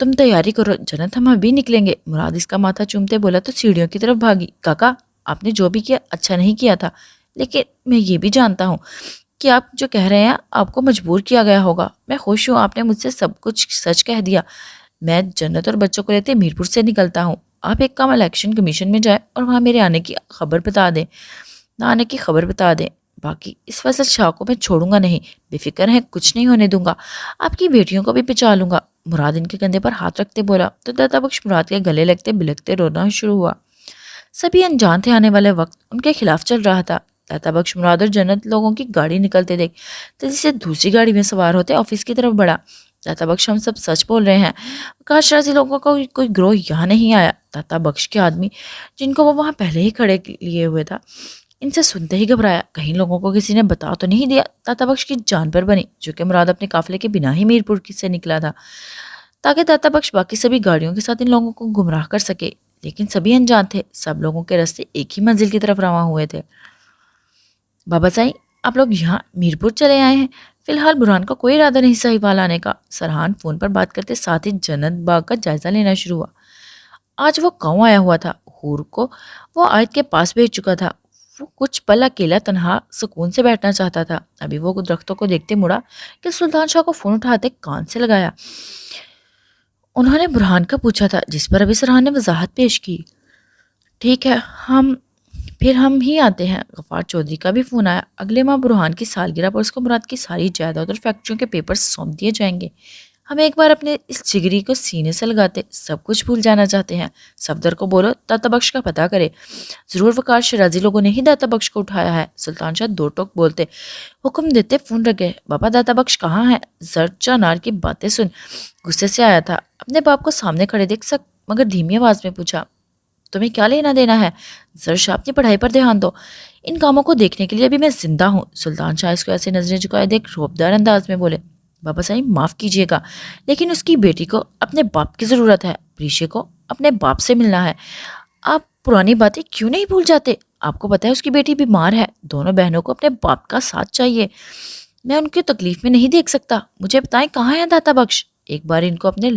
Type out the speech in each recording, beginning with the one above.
تم تیاری کرو جنت، ہم ابھی نکلیں گے۔ مراد اس کا ماتھا چومتے بولا تو سیڑھیوں کی طرف بھاگی۔ کاکا، آپ نے جو بھی کیا اچھا نہیں کیا تھا، لیکن میں یہ بھی جانتا ہوں کہ آپ جو کہہ رہے ہیں آپ کو مجبور کیا گیا ہوگا۔ میں خوش ہوں آپ نے مجھ سے سب کچھ سچ کہہ دیا۔ میں جنت اور بچوں کو لیتے میرپور سے نکلتا ہوں۔ آپ ایک کام الیکشن کمیشن میں جائیں اور وہاں میرے آنے کی خبر بتا دیں، نہ آنے کی خبر بتا دیں۔ باقی اس فصل شاہ کو میں چھوڑوں گا نہیں، بے فکر ہے، کچھ نہیں ہونے دوں گا۔ آپ کی بیٹیوں کو بھی بچا لوں گا۔ مراد ان کے کندھے پر ہاتھ رکھتے بولا تو داتا بخش مراد کے گلے لگتے بلکتے رونا شروع ہوا۔ سبھی انجان تھے، آنے والے وقت ان کے خلاف چل رہا تھا۔ داتا بخش مراد اور جنت لوگوں کی گاڑی نکلتے دیکھ تیزی سے دوسری گاڑی میں سوار ہوتے آفس کی طرف بڑھا۔ داتا بخش، ہم سب سچ بول رہے ہیں، کاش راضی لوگوں کا کوئی گروہ یہاں نہیں آیا۔ داتا بخش کے آدمی جن کو وہ وہاں پہلے ہی کھڑے لیے ہوئے تھا، ان سے سنتے ہی گھبرایا، کہیں لوگوں کو کسی نے بتا تو نہیں دیا۔ داتا بخش کی جان پر بنی، جو کہ مراد اپنے قافلے کے بنا ہی میرپور سے نکلا تھا، تاکہ داتا بخش باقی سبھی گاڑیوں کے ساتھ ان لوگوں کو گمراہ کر سکے۔ لیکن سبھی انجان تھے، سب لوگوں کے راستے ایک ہی منزل کی طرف رواں ہوئے تھے۔ بابا سائی، آپ لوگ یہاں میرپور چلے آئے ہیں؟ فی الحال برہان کا کوئی ارادہ نہیں صحیح آنے کا۔ سرحان فون پر بات کرتے ساتھ ہی جنت باغ کا جائزہ لینا شروع ہوا۔ آج وہ گاؤں آیا ہوا تھا، حور کو وہ عائد کے پاس بھیج چکا تھا۔ وہ کچھ پل اکیلا تنہا سکون سے بیٹھنا چاہتا تھا۔ ابھی وہ درختوں کو دیکھتے مڑا کہ سلطان شاہ کو فون اٹھاتے کان سے لگایا۔ انہوں نے برہان کا پوچھا تھا، جس پر ابھی سرحان نے وضاحت پیش کی۔ ٹھیک ہے، پھر ہم ہی آتے ہیں۔ غفار چودھری کا بھی فون آیا۔ اگلے ماہ برہان کی سالگرہ پر اس کو مراد کی ساری جائیداد اور فیکٹریوں کے پیپرز سونپ دیے جائیں گے۔ ہم ایک بار اپنے اس جگری کو سینے سے لگاتے، سب کچھ بھول جانا چاہتے ہیں۔ صفدر کو بولو داتا بخش کا پتہ کرے۔ ضرور وقار شیرازی لوگوں نے ہی داتا بخش کو اٹھایا ہے۔ سلطان شاہ دو ٹوک بولتے، حکم دیتے فون رکھ گئے۔ بابا داتا بخش کہاں ہے؟ زرد چانار کی باتیں سن غصے سے آیا تھا۔ اپنے باپ کو سامنے کھڑے دیکھ سک مگر دھیمی آواز میں پوچھا، تمہیں کیا لینا دینا ہے؟ زر شاہ اپنی پڑھائی پر دھیان دو، ان کاموں کو دیکھنے کے لیے ابھی میں زندہ ہوں۔ سلطان شاہ اس کو ایسے نظریں جھکائے دیکھ روبدار انداز میں بولے، بابا صاحب معاف کیجیے گا، لیکن اس کی بیٹی کو اپنے باپ کی ضرورت ہے، پریشے کو اپنے باپ سے ملنا ہے۔ آپ پرانی باتیں کیوں نہیں بھول جاتے؟ آپ کو پتا ہے اس کی بیٹی بیمار ہے، دونوں بہنوں کو اپنے باپ کا ساتھ چاہیے۔ میں ان کی تکلیف میں نہیں دیکھ سکتا، مجھے بتائیں کہاں ہے داتا بخش؟ ایک بار ان کو اپنے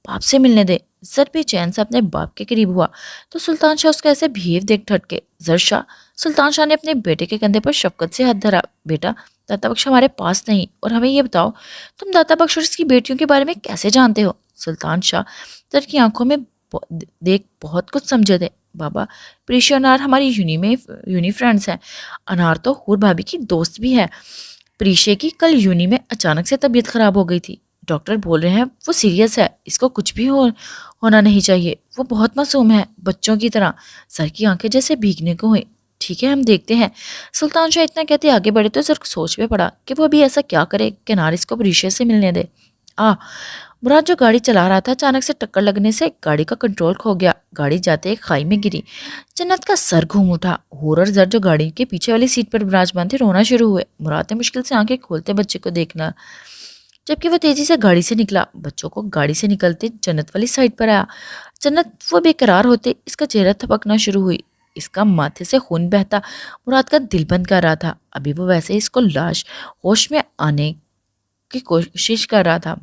باپ سے ملنے دے۔ زر بھی چین سے اپنے باپ کے قریب ہوا تو سلطان شاہ اس کا ایسے بھیو دیکھ ٹھٹکے۔ زر شاہ، سلطان شاہ نے اپنے بیٹے کے کندھے پر شفقت سے ہاتھ دھرا، بیٹا داتا بخش ہمارے پاس نہیں، اور ہمیں یہ بتاؤ تم داتا بخش اور اس کی بیٹیوں کے بارے میں کیسے جانتے ہو؟ سلطان شاہ زر کی آنکھوں میں دیکھ بہت کچھ سمجھے تھے۔ بابا، پریشی اور انار ہماری یونی فرینڈز ہیں، انار تو حور بھابھی کی دوست بھی ہے۔ پریشے کی کل یونی میں اچانک سے طبیعت خراب ہو گئی تھی، ڈاکٹر بول رہے ہیں وہ سیریس ہے، اس کو کچھ بھی ہونا نہیں چاہیے، وہ بہت معصوم ہے، بچوں کی طرح۔ سر کی آنکھیں جیسے بھیگنے کو ہوئی۔ ٹھیک ہے، ہم دیکھتے ہیں۔ سلطان شاہ اتنا کہتے آگے بڑھے تو سر سوچ میں پڑا کہ وہ ابھی ایسا کیا کرے کہ نارس کو پریشے سے ملنے دے۔ مراد جو گاڑی چلا رہا تھا اچانک سے ٹکر لگنے سے گاڑی کا کنٹرول کھو گیا، گاڑی جاتے ایک کھائی میں گری۔ جنت کا سر گھوم اٹھا۔ حور اور زر جو گاڑی کے پیچھے والی سیٹ پر براجمان تھے رونا شروع ہوئے۔ مراد نے مشکل سے آنکھیں کھولتے بچے کو دیکھنا، جبکہ وہ تیزی سے گاڑی سے نکلا۔ بچوں کو گاڑی سے نکلتے جنت والی سائڈ پر آیا۔ جنت وہ بے قرار ہوتے اس کا چہرہ تھپکنا شروع ہوئی، اس کا ماتھے سے خون بہتا مراد کا دل بند کر رہا تھا۔ ابھی وہ ویسے اس کو ہوش میں آنے کی کوشش کر رہا تھا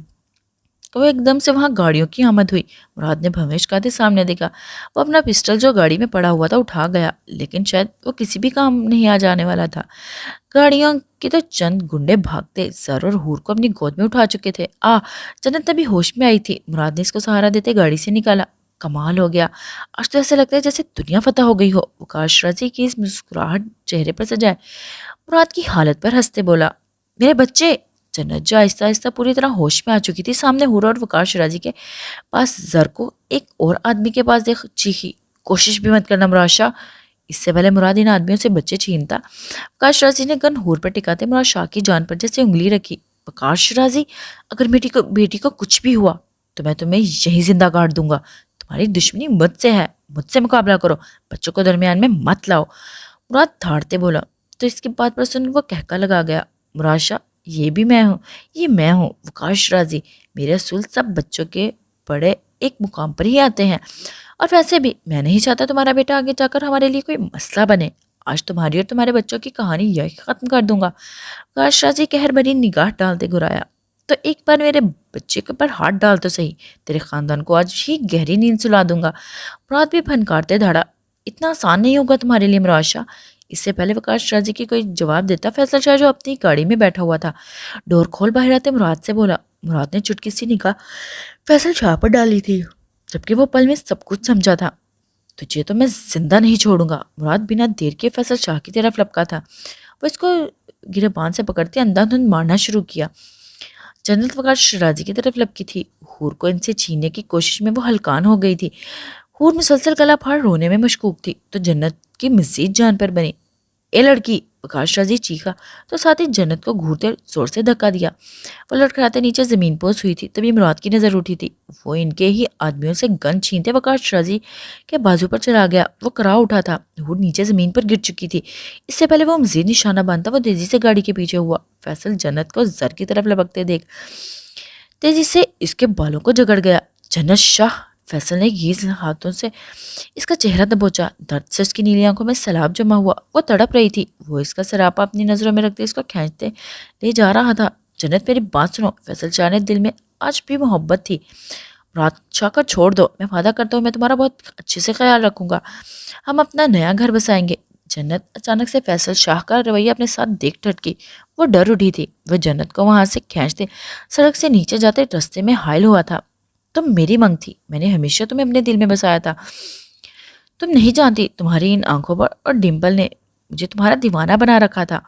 کہ وہ ایک دم سے وہاں گاڑیوں کی آمد ہوئی۔ مراد نے بھویش کا سامنے دیکھا، وہ اپنا پسٹل جو گاڑی میں پڑا ہوا تھا اٹھا گیا، لیکن شاید وہ کسی بھی کام نہیں آ جانے والا تھا۔ گاڑیوں کی تو چند گنڈے بھاگتے زر اور حور کو اپنی گود میں اٹھا چکے تھے۔ جنت ابھی ہوش میں آئی تھی۔ مراد نے اس کو سہارا دیتے گاڑی سے نکالا۔ کمال ہو گیا، آج تو ایسا لگتا ہے جیسے دنیا فتح ہو گئی ہو۔ وقار شیرازی کی اس مسکراہٹ چہرے پر سجائے مراد کی حالت پر ہنستے بولا، میرے بچے۔ جنت جو آہستہ آہستہ پوری طرح ہوش میں آ چکی تھی سامنے حور اور وقار شیرازی کے پاس زر کو ایک اور آدمی کے پاس دیکھ چیخی، کوشش بھی مت کرنا مراد شاہ۔ اس سے پہلے مراد ان آدمیوں سے بچے چھینتا، وقار شیرازی نے گن حور پر ٹکاتے مراد شاہ کی جان پر جیسے انگلی رکھی۔ وقار شیرازی، اگر بیٹی کو کچھ بھی ہوا تو میں تمہیں یہی زندہ کاٹ دوں گا۔ تمہاری دشمنی مجھ سے ہے، مجھ سے مقابلہ کرو، بچوں کو درمیان میں مت لاؤ۔ مراد دھاڑتے بولا تو اس کی بات پر سن وہ کہکا لگا گیا، مراد شاہ یہ میں ہوں وقار شیرازی، میرے اصول سب بچوں کے بڑے ایک مقام پر ہی آتے ہیں، اور ویسے بھی میں نہیں چاہتا تمہارا بیٹا آگے جا کر ہمارے لیے کوئی مسئلہ بنے۔ آج تمہاری اور تمہارے بچوں کی کہانی یہی ختم کر دوں گا۔ وقار شیرازی قہر بھری نگاہ ڈالتے گرایا، تو ایک بار میرے بچے کے پر ہاتھ ڈال تو صحیح، تیرے خاندان کو آج ہی گہری نیند سلا دوں گا۔ مراد بھی پھنکارتے دھاڑا، اتنا آسان نہیں ہوگا تمہارے لیے مراد شاہ۔ اس سے پہلے وقاص راضی کی کوئی جواب دیتا، فیصل شاہ جو اپنی گاڑی میں بیٹھا ہوا تھا ڈور کھول باہر آتے مراد سے بولا۔ مراد نے چٹکی سی نگاہ فیصل شاہ پر ڈالی تھی، جبکہ وہ پل میں سب کچھ سمجھا تھا۔ تجھے تو میں زندہ نہیں چھوڑوں گا، مراد بنا دیر کے فیصل شاہ کی طرف لپکا تھا۔ وہ اس کو گریبان سے پکڑتے اندھا دھند مارنا شروع کیا۔ جنت وقاص راضی کی طرف لپکی تھی، حور کو ان سے چھیننے کی کوشش میں وہ ہلکان ہو گئی تھی۔ حور مسلسل گلا پھاڑ رونے میں مشکوک تھی تو جنت کی مزید جان پر بنی۔ اے لڑکی، وقاص راضی چیخا تو ساتھ ہی جنت کو گھورتے زور سے دھکا دیا۔ وہ لڑکھڑاتے نیچے زمین پوس ہوئی تھی، تبھی مراد کی نظر اٹھی تھی۔ وہ ان کے ہی آدمیوں سے گن چھینتے وقاص راضی کے بازو پر چلا گیا۔ وہ کرا اٹھا تھا، حور نیچے زمین پر گر چکی تھی۔ اس سے پہلے وہ مزید نشانہ باندھتا وہ تیزی سے گاڑی کے پیچھے ہوا۔ فیصل جنت کو زر کی طرف لپکتے دیکھ تیزی سے اس کے بالوں کو جگڑ گیا۔ جنت شاہ، فیصل نے گیز ہاتھوں سے اس کا چہرہ دبوچا۔ درد سے اس کی نیلی آنکھوں میں سیلاب جمع ہوا، وہ تڑپ رہی تھی۔ وہ اس کا سراپا اپنی نظروں میں رکھتے اس کو کھینچتے لے جا رہا تھا۔ جنت میری بات سنو، فیصل شاہ نے دل میں آج بھی محبت تھی۔ مراد شاہ کا چھوڑ دو، میں وعدہ کرتا ہوں میں تمہارا بہت اچھے سے خیال رکھوں گا، ہم اپنا نیا گھر بسائیں گے۔ جنت اچانک سے فیصل شاہ کا رویہ اپنے ساتھ دیکھ ٹھٹکی، وہ ڈر اٹھی تھی۔ وہ جنت کو وہاں سے کھینچتے سڑک سے نیچے جاتے رستے میں حائل ہوا تھا۔ تم میری منگ تھی، میں نے ہمیشہ تمہیں اپنے دل میں بسایا تھا۔ تم نہیں جانتی، تمہاری ان آنکھوں پر اور ڈمپل نے مجھے تمہارا دیوانہ بنا رکھا تھا۔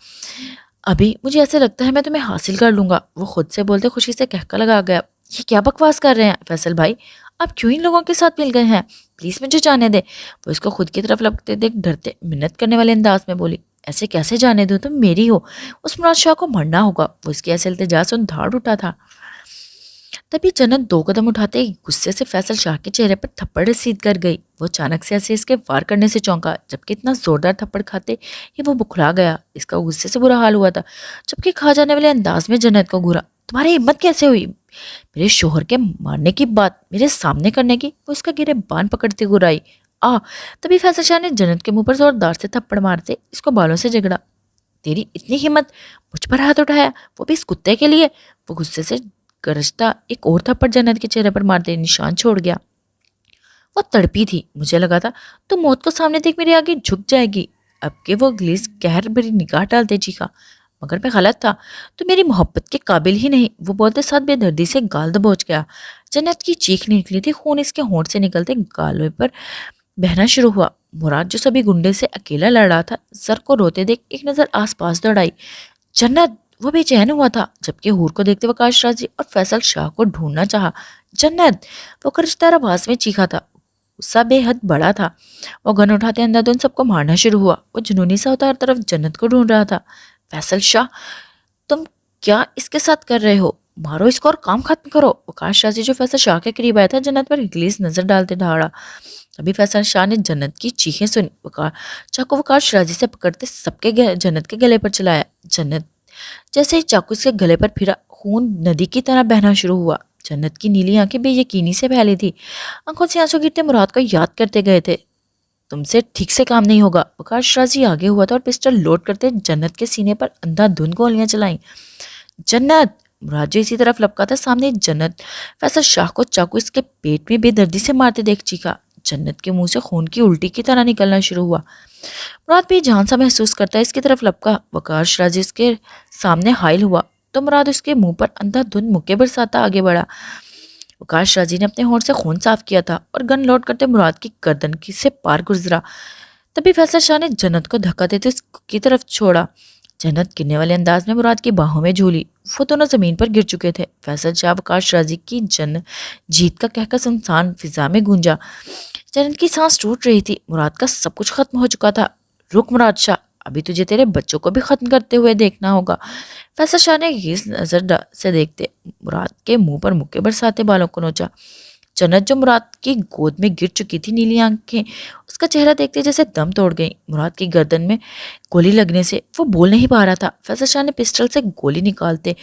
ابھی مجھے ایسے لگتا ہے میں تمہیں حاصل کر لوں گا۔ وہ خود سے بولتے خوشی سے کہکا لگا گیا، یہ کیا بکواس کر رہے ہیں فیصل بھائی، آپ کیوں ان لوگوں کے ساتھ مل گئے ہیں؟ پلیز مجھے جانے دے۔ وہ اس کو خود کی طرف لپکتے دیکھ ڈرتے منت کرنے والے انداز میں بولی، ایسے کیسے جانے دوں، تم میری ہو، اس مراد شاہ کو مرنا ہوگا۔ وہ اس کی ایسے التجا سن دھاڑ اٹھا تھا۔ تبھی جنت دو قدم اٹھاتے ہی غصے سے فیصل شاہ کے چہرے پر تھپڑ رسید کر گئی۔ وہ اچانک سے ایسے اس کے وار کرنے سے چونکا، جبکہ اتنا زوردار تھپڑ کھاتے ہی وہ بکھلا گیا۔ اس کا غصے سے برا حال ہوا تھا، جبکہ کھا جانے والے انداز میں جنت کو گھورا۔ تمہاری ہمت کیسے ہوئی میرے شوہر کے مارنے کی بات میرے سامنے کرنے کی؟ وہ اس کا گریبان پکڑتے گرائی۔ تبھی فیصل شاہ نے جنت کے منہ پر زوردار سے تھپڑ مارتے اس کو بالوں سے جگڑا۔ تیری اتنی ہمت، مجھ پر ہاتھ اٹھایا، وہ بھی اس کتے کے لیے؟ وہ غصے سے گرجتا ایک اور تھپڑ جنت کے چہرے پر مارتے نشان چھوڑ گیا۔ وہ تڑپی تھی، مجھے لگا تھا تو موت کو سامنے دیکھ میرے آگے جھک جائے گی۔ اب کہ وہ گلیز قہر بھری نگاہ ڈالتے چیخا، مگر میں غلط تھا، تو میری محبت کے قابل ہی نہیں۔ وہ بولتے ساتھ بے دردی سے گال دبوچ گیا۔ جنت کی چیخ نکلی تھی، خون اس کے ہونٹ سے نکلتے گالوں پر بہنا شروع ہوا۔ مراد جو سبھی گنڈے سے اکیلا لڑ رہا تھا، سر کو روتے دیکھ ایک نظر آس پاس دوڑائی۔ جنت، وہ بے چین ہوا تھا، جبکہ حور کو دیکھتے وقاص راضی اور فیصل شاہ کو ڈھونڈنا چاہا۔ جنت، وہ کرشدار آواز میں چیخا تھا، غصہ بے حد بڑا تھا۔ وہ گن اٹھاتے اندھا دھند سب کو مارنا شروع ہوا۔ وہ جنونی سا ہوتا ہر طرف جنت کو ڈھونڈ رہا تھا۔ فیصل شاہ، تم کیا اس کے ساتھ کر رہے ہو؟ مارو اس کو اور کام ختم کرو۔ وقاص راضی جو فیصل شاہ کے قریب آیا تھا جنت پر گلیز نظر ڈالتے دھاڑا۔ ابھی فیصل شاہ نے جنت کی چیخیں سنی، چاقو وقاص راضی سے پکڑتے سب کے جنت کے گلے پر چلایا۔ جنت جیسے ہی چاقو اس کے گلے پر پھرا، خون ندی کی طرح بہنا شروع ہوا۔ جنت کی نیلی آنکھیں بے یقینی سے پھیلی تھی، آنکھوں سے آنسو گرتے مراد کو یاد کرتے گئے تھے۔ تم سے ٹھیک سے کام نہیں ہوگا۔ وقاص راضی آگے ہوا تھا اور پسٹل لوڈ کرتے جنت کے سینے پر اندھا دھند گولیاں چلائیں۔ جنت، مراد جو اسی طرف لپکا تھا، سامنے جنت فیصل شاہ کو چاقو اس کے پیٹ میں بے دردی سے مارتے دیکھ چیخا۔ جنت کے منہ سے خون کی الٹی کی طرح نکلنا شروع ہوا۔ مراد بھی جان سا محسوس کرتا ہے اس کی طرف لپکا۔ وقاص راضی اس کے سامنے حائل ہوا تو مراد اس کے منہ پر اندھا دھند مکے برساتا آگے بڑھا۔ وقاص راضی نے اپنے ہونٹ سے خون صاف کیا تھا اور گن لوڈ کرتے مراد کی گردن سے پار گزرا۔ تبھی فیصل شاہ نے جنت کو دھکا دیتے اس کی طرف چھوڑا۔ جنت گرنے والے انداز میں مراد کی باہوں میں جھولی، وہ دونوں زمین پر گر چکے تھے۔ فیصل شاہ وقاص راضی کی جیت کا کہکا سنسان فضا میں گونجا۔ جنت کی سانس ٹوٹ رہی تھی، مراد کا سب کچھ ختم ہو چکا تھا۔ رک مراد شاہ، ابھی تجھے تیرے بچوں کو بھی ختم کرتے ہوئے دیکھنا ہوگا۔ فیصل شاہ نے غیظ نظر سے دیکھتے مراد کے منہ پر مکے برساتے بالوں کو نوچا۔ جنت جو مراد کی گود میں گر چکی تھی، نیلی آنکھیں اس کا چہرہ دیکھتے جیسے دم توڑ گئی۔ مراد کی گردن میں گولی لگنے سے وہ بول نہیں پا رہا تھا۔ فیصل شاہ نے پسٹل سے گولی نکالتے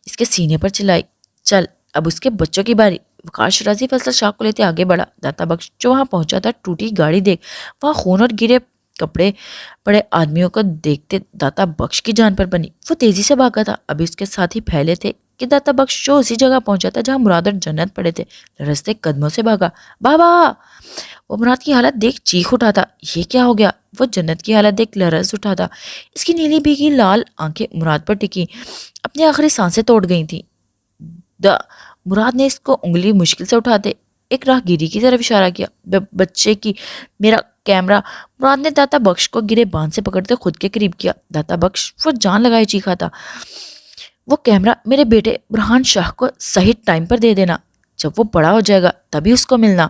اس کے سینے پر چلائی۔ چل، اب اس کے بچوں کی باری۔ وقاص راضی فیصل شاہ کو لیتے آگے بڑھا۔ داتا بخش جو وہاں پہنچا تھا، ٹوٹی گاڑی دیکھ وہاں خون اور گرے کپڑے پڑے آدمیوں کو دیکھتے داتا بخش کی جان پر بنی۔ وہ تیزی سے بھاگا تھا، ابھی اس کے ساتھ ہی پھیلے تھے کہ داتا بخش جو اسی جگہ پہنچا تھا جہاں مراد اور جنت پڑے تھے رستے قدموں سے بھاگا۔ بابا! وہ مراد کی حالت دیکھ چیخ اٹھا تھا۔ یہ کیا ہو گیا؟ وہ جنت کی حالت دیکھ لرز اٹھا تھا۔ اس کی نیلی بھیگی لال آنکھیں مراد پر ٹکی، اپنی آخری سانسیں توڑ گئی تھیں۔ مراد نے اس کو انگلی مشکل سے اٹھاتے ایک راہ گیری کی طرف اشارہ کیا۔ بچے کی میرا کیمرہ! مراد نے داتا بخش کو گرے باندھ سے پکڑتے خود کے قریب کیا۔ داتا بخش وہ جان لگائے چیخا تھا، وہ کیمرہ میرے بیٹے برہان شاہ کو صحیح ٹائم پر دے دینا، جب وہ بڑا ہو جائے گا تبھی اس کو ملنا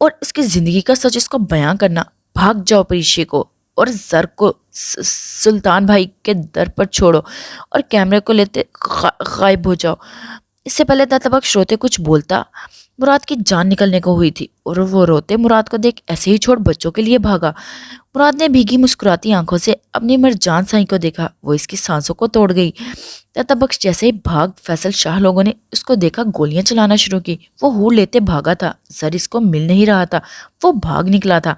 اور اس کی زندگی کا سچ اس کو بیان کرنا۔ بھاگ جاؤ پریشے کو اور زر کو سلطان بھائی کے در پر چھوڑو اور کیمرے کو لیتے غائب ہو جاؤ۔ اس سے پہلے داتا بخش روتے کچھ بولتا مراد کی جان نکلنے کو ہوئی تھی اور وہ روتے مراد کو دیکھ ایسے ہی چھوڑ بچوں کے لیے بھاگا۔ مراد نے بھیگی مسکراتی آنکھوں سے اپنی مرجان سائیں کو دیکھا، وہ اس کی سانسوں کو توڑ گئی۔ داتا بخش جیسے ہی بھاگ فیصل شاہ لوگوں نے اس کو دیکھا گولیاں چلانا شروع کی۔ وہ ہور لیتے بھاگا تھا، زر اس کو مل نہیں رہا تھا، وہ بھاگ نکلا تھا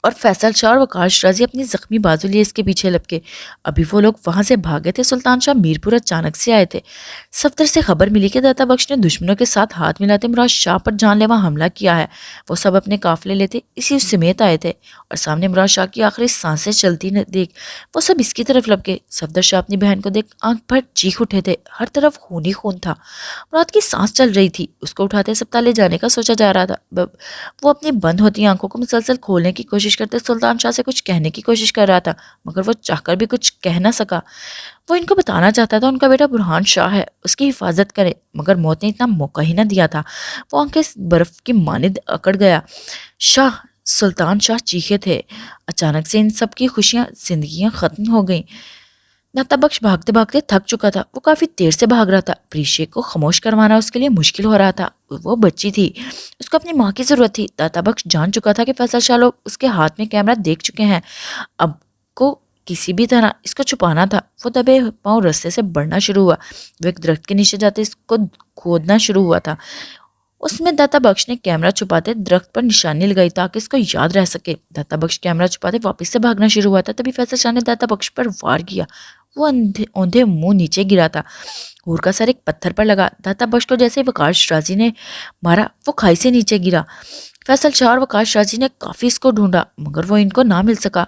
اور فیصل شاہ اور وقار شرازی اپنی زخمی بازو لیے اس کے پیچھے لپکے۔ ابھی وہ لوگ وہاں سے بھاگے تھے، سلطان شاہ میرپور اچانک سے آئے تھے۔ صفدر سے خبر ملی کہ داتا بخش نے دشمنوں کے ساتھ ہاتھ ملاتے مراد شاہ پر جان لیوا حملہ کیا ہے۔ وہ سب اپنے قافلے لیتے اسی سمیت آئے تھے اور سامنے مراد شاہ کی آخری سانسیں چلتی دیکھ وہ سب اس کی طرف لپکے۔ صفدر شاہ اپنی بہن کو دیکھ آنکھ بھر چیخ اٹھے تھے، ہر طرف خون ہی خون تھا۔ مراد کی سانس چل رہی تھی، اس کو اٹھاتے اسپتال لے جانے کا سوچا جا رہا تھا۔ وہ اپنی بند ہوتی آنکھوں کو مسلسل کھولنے کی کوشش کرتے سلطان شاہ سے کچھ کہنے کی کوشش کر رہا تھا، مگر وہ چاہ کر بھی کچھ کہہ نہ سکا۔ وہ ان کو بتانا چاہتا تھا ان کا بیٹا برہان شاہ ہے، اس کی حفاظت کرے، مگر موت نے اتنا موقع ہی نہ دیا تھا۔ وہ آنکھیں برف کی مانند اکڑ گیا۔ شاہ! سلطان شاہ چیخے تھے۔ اچانک سے ان سب کی خوشیاں، زندگیاں ختم ہو گئیں۔ داتا بخش بھاگتے بھاگتے تھک چکا تھا، وہ کافی دیر سے بھاگ رہا تھا۔ پریشے کو خاموش کروانا اس کے لیے مشکل ہو رہا تھا، وہ بچی تھی، اس کو اپنی ماں کی ضرورت تھی۔ داتا بخش جان چکا تھا کہ فیصل شاہ لوگ اس کے ہاتھ میں کیمرہ دیکھ چکے ہیں، اب کو کسی بھی طرح اس کو چھپانا تھا۔ وہ دبے پاؤں رستے سے بڑھنا شروع ہوا، وہ ایک درخت کے نیچے جاتے اس کو کھودنا شروع ہوا تھا۔ اس میں داتا بخش نے کیمرہ چھپاتے درخت پر نشانی لگائی تاکہ اس کو یاد رہ سکے۔ داتا بخش کیمرہ چھپاتے واپس سے بھاگنا شروع ہوا تھا، تبھی فیصل شاہ نے داتا بخش پر وار کیا۔ وہ اوندھے منہ نیچے گرا تھا، ہور کا سر ایک پتھر پر لگا۔ داتا بخش کو جیسے وقار شرازی نے مارا وہ کھائی سے نیچے گرا۔ فیصل شاہ اور وقار شرازی نے کافی اس کو ڈھونڈا مگر وہ ان کو نہ مل سکا۔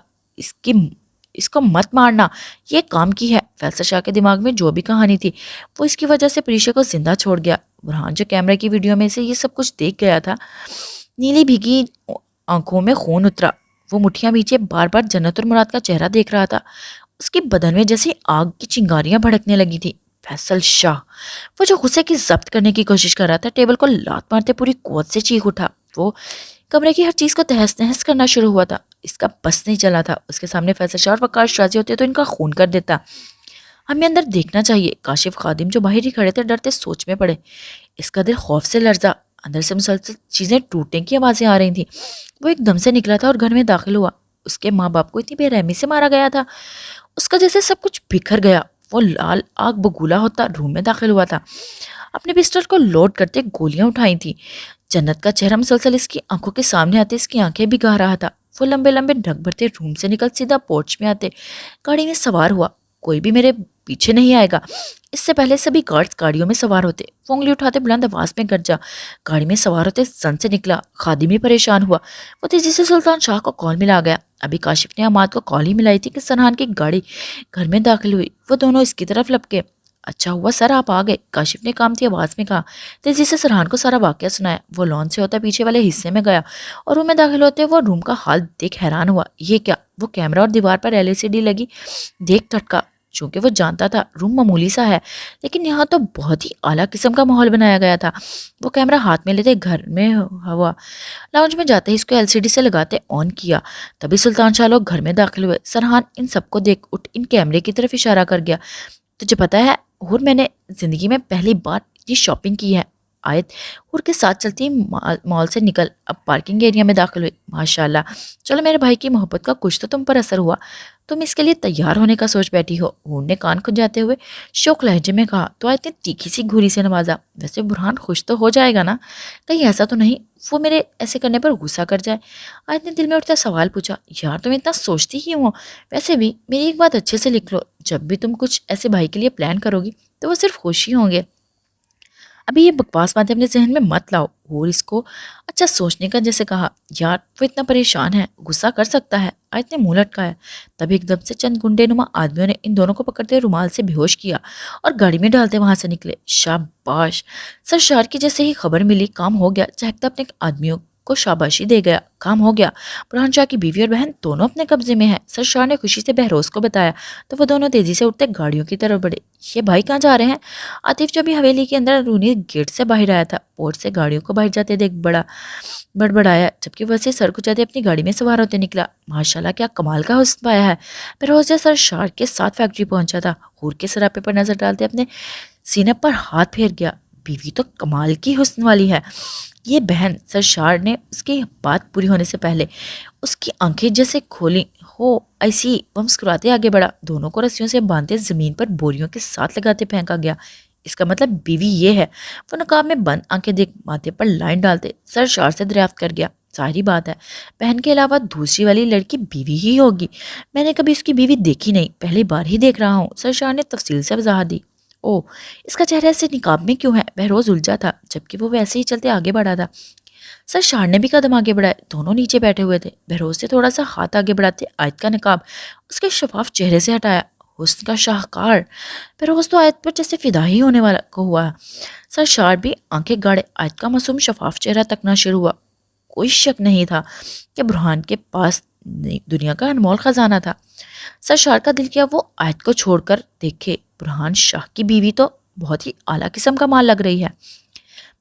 اس کو مت مارنا، یہ کام کی ہے۔ فیصل شاہ کے دماغ میں جو بھی کہانی تھی وہ اس کی وجہ سے پریشے کو زندہ چھوڑ گیا۔ برہان جو کیمرے کی ویڈیو میں سے یہ سب کچھ دیکھ گیا تھا، نیلی بھیگی آنکھوں میں خون اترا، وہ مٹھیاں پیچھے بار بار جنت اور مراد کا چہرہ دیکھ رہا تھا۔ اس کی بدن میں جیسے آگ کی چنگاریاں بھڑکنے لگی تھی۔ فیصل شاہ! وہ جو غصے کی ضبط کرنے کی کوشش کر رہا تھا، ٹیبل کو لات مارتے پوری قوت سے چیخ اٹھا۔ وہ کمرے کی ہر چیز کو تہس نہس کرنا شروع ہوا تھا، اس کا بس نہیں چلا تھا۔ اس کے سامنے فیصل شاہ اور وقار شرازی ہوتے تو ان کا خون کر دیتا۔ ہمیں اندر دیکھنا چاہیے۔ کاشف خادم جو باہر ہی کھڑے تھے ڈرتے سوچ میں پڑے، اس کا دل خوف سے لرزا، اندر سے مسلسل چیزیں ٹوٹنے کی آوازیں آ رہی تھیں۔ وہ ایک دم سے نکلا تھا اور گھر میں داخل ہوا۔ اس کے ماں باپ کو اتنی بے رحمی سے مارا گیا تھا، اس کا جیسے سب کچھ بکھر گیا۔ وہ لال آگ بگولا ہوتا روم میں داخل ہوا تھا، اپنے پسٹل کو لوڈ کرتے گولیاں اٹھائی تھیں۔ جنت کا چہرہ مسلسل اس کی آنکھوں کے سامنے آتے اس کی آنکھیں بھگا رہا تھا۔ وہ لمبے لمبے ڈھک بھرتے روم سے نکل سیدھا پورچ میں آتے گاڑی میں سوار ہوا۔ کوئی بھی میرے پیچھے نہیں آئے گا، اس سے پہلے سبھی گارڈز گاڑیوں میں سوار ہوتے۔ وہ انگلی اٹھاتے بلند آواز میں گرجا۔ گاڑی میں سوار ہوتے زن سے نکلا۔ خادم بھی پریشان ہوا، وہ تیزی سے سلطان شاہ کو کال ملا گیا۔ ابھی کاشف نے عماد کو کال ہی ملائی تھی کہ سرحان کی گاڑی گھر میں داخل ہوئی۔ وہ دونوں اس کی طرف لپکے۔ اچھا ہوا سر آپ آ گئے، کاشف نے کامتی آواز میں کہا۔ تیزی سے سرحان کو سارا واقعہ سنایا۔ وہ لان سے ہوتا پیچھے والے حصے میں گیا اور روم میں داخل ہوتے وہ روم کا حال دیکھ حیران ہوا۔ یہ کیا؟ وہ کیمرہ اور دیوار پر LCD لگی دیکھ ٹھٹکا، چونکہ وہ جانتا تھا روم معمولی سا ہے لیکن یہاں تو بہت ہی اعلیٰ قسم کا ماحول بنایا گیا تھا۔ وہ کیمرہ ہاتھ میں لیتے گھر میں ہوا، لاؤنج میں جاتے ہی اس کو LCD سے لگاتے آن کیا۔ تبھی سلطان شاہ لوگ گھر میں داخل ہوئے۔ سرحان ان سب کو دیکھ اٹھ ان کیمرے کی طرف اشارہ کر گیا۔ تجھے پتا ہے ہور، میں نے زندگی میں پہلی بار اتنی شاپنگ کی ہے، آیت ہور کے ساتھ چلتی مال سے نکل اب پارکنگ ایریا میں داخل ہوئی۔ ماشاءاللہ، چلو میرے بھائی کی محبت کا کچھ تو تم پر اثر ہوا، تم اس کے لیے تیار ہونے کا سوچ بیٹھی ہو۔ ہور نے کان کھجاتے ہوئے شوق لہجے میں کہا تو آیت نے تیکھی سی گھوری سے نوازا۔ ویسے برہان خوش تو ہو جائے گا نا، کہیں ایسا تو نہیں وہ میرے ایسے کرنے پر غصہ کر جائے؟ آیت نے دل میں اٹھتا سوال پوچھا، یار تم اتنا سوچتی ہی ہو؟ ویسے بھی میری ایک بات اچھے سے لکھ لو، جب بھی تم کچھ ایسے بھائی کے لیے پلان کرو گی تو وہ صرف خوشی ہوں گے، ابھی یہ بکواس باتیں اپنے ذہن میں مت لاؤ۔ اور اس کو اچھا سوچنے کا جیسے کہا، یار وہ اتنا پریشان ہے، غصہ کر سکتا ہے۔ آیت نے منہ لٹکایا، تب ایک دم سے چند گنڈے نما آدمیوں نے ان دونوں کو پکڑتے رومال سے بے ہوش کیا اور گاڑی میں ڈالتے وہاں سے نکلے۔ شاباش، سرشار کی جیسے ہی خبر ملی کام ہو گیا، چہکتا اپنے آدمیوں کو شاباشی دے گیا۔ کام ہو گیا، برہان شاہ کی بیوی اور بہن دونوں اپنے قبضے میں ہیں۔ سرشار نے خوشی سے بہروز کو بتایا تو وہ دونوں تیزی سے اٹھتے گاڑیوں کی طرف بڑھے۔ یہ بھائی کہاں جا رہے ہیں؟ عاطف جو بھی حویلی کے اندر رونی گیٹ سے باہر آیا تھا، پورٹ سے گاڑیوں کو باہر جاتے دیکھ بڑبڑایا، جبکہ وہ سے سر کھجاتے اپنی گاڑی میں سوار ہوتے نکلا۔ ماشاءاللہ کیا کمال کا حسن پایا ہے۔ بہروز سرشار کے ساتھ فیکٹری پہنچا تھا، ہور کے سراپے پر نظر ڈالتے اپنے سینے پر ہاتھ پھیر گیا، بیوی تو کمال کی حسن والی ہے یہ بہن۔ سرشار نے اس کی بات پوری ہونے سے پہلے اس کی آنکھیں جیسے کھولی ہو ایسی وہ مسکراتے آگے بڑھا، دونوں کو رسیوں سے باندھتے زمین پر بوریوں کے ساتھ لگاتے پھینکا گیا۔ اس کا مطلب بیوی یہ ہے؟ وہ نقاب میں بند آنکھیں دیکھ ماتھے پر لائن ڈالتے سرشار سے دریافت کر گیا۔ ظاہری بات ہے بہن کے علاوہ دوسری والی لڑکی بیوی ہی ہوگی، میں نے کبھی اس کی بیوی دیکھی نہیں، پہلی بار ہی دیکھ رہا ہوں۔ سرشار نے تفصیل سے وضاحت دی۔ او، اس کا چہرہ سے نقاب میں کیوں ہے؟ بہروز الجھا تھا، جبکہ وہ ویسے ہی چلتے آگے بڑھا تھا۔ سرشار نے بھی قدم آگے بڑھائے، دونوں نیچے بیٹھے ہوئے تھے۔ بہروز سے تھوڑا سا ہاتھ آگے بڑھاتے آیت کا نقاب اس کے شفاف چہرے سے ہٹایا۔ حسن کا شاہکار، بہروز تو آیت پر جیسے فدا ہی ہونے والا کو ہوا۔ سرشار بھی آنکھیں گاڑے آیت کا معصوم شفاف چہرہ تکنا شروع ہوا۔ کوئی شک نہیں تھا کہ برہان کے پاس دنیا کا انمول خزانہ تھا۔ سرشار کا دل کیا وہ آیت کو چھوڑ کر دیکھے، برہان شاہ کی بیوی تو بہت ہی اعلیٰ قسم کا مال لگ رہی ہے۔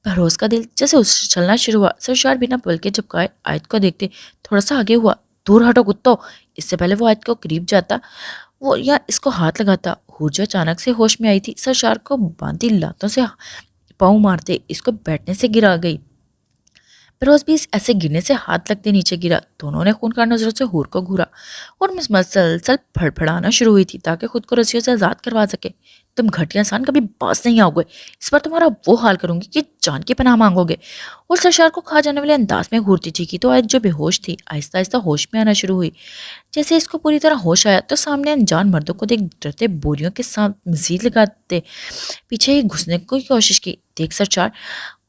بہروز کا دل جیسے اچھلنا شروع ہوا۔ سرشار بنا پلکے جھپکائے آیت کو دیکھتے تھوڑا سا آگے ہوا۔ دور ہٹو کتو، اس سے پہلے وہ آیت کو قریب جاتا وہ یا اس کو ہاتھ لگاتا۔ ہور جو اچانک سے ہوش میں آئی تھی، سرشار کو باندھی لاتوں سے پاؤں مارتے اس کو بیٹھنے سے گرا گئی۔ بہروز بھی ایسے گرنے سے ہاتھ لگتے نیچے گرا۔ دونوں نے خونخوار نظروں سے ہور کو گھورا اور مسلسل پھڑپھڑانا شروع ہوئی تھی تاکہ خود کو رسیوں سے آزاد کروا سکے۔ تم گھٹیا انسان کبھی باز نہیں آؤ گے، اس پر تمہارا وہ حال کروں گی کہ جان کی پناہ مانگو گے۔ اور سرشار کو کھا جانے والے انداز میں گھورتی چیخی تو آیت جو بے ہوش تھی آہستہ آہستہ ہوش میں آنا شروع ہوئی۔ جیسے اس کو پوری طرح ہوش آیا تو سامنے انجان مردوں کو دیکھ ڈرتے بوریوں کے ساتھ مزید لگاتے پیچھے ہی گھسنے کی کوشش کی۔ دیکھ سرشار،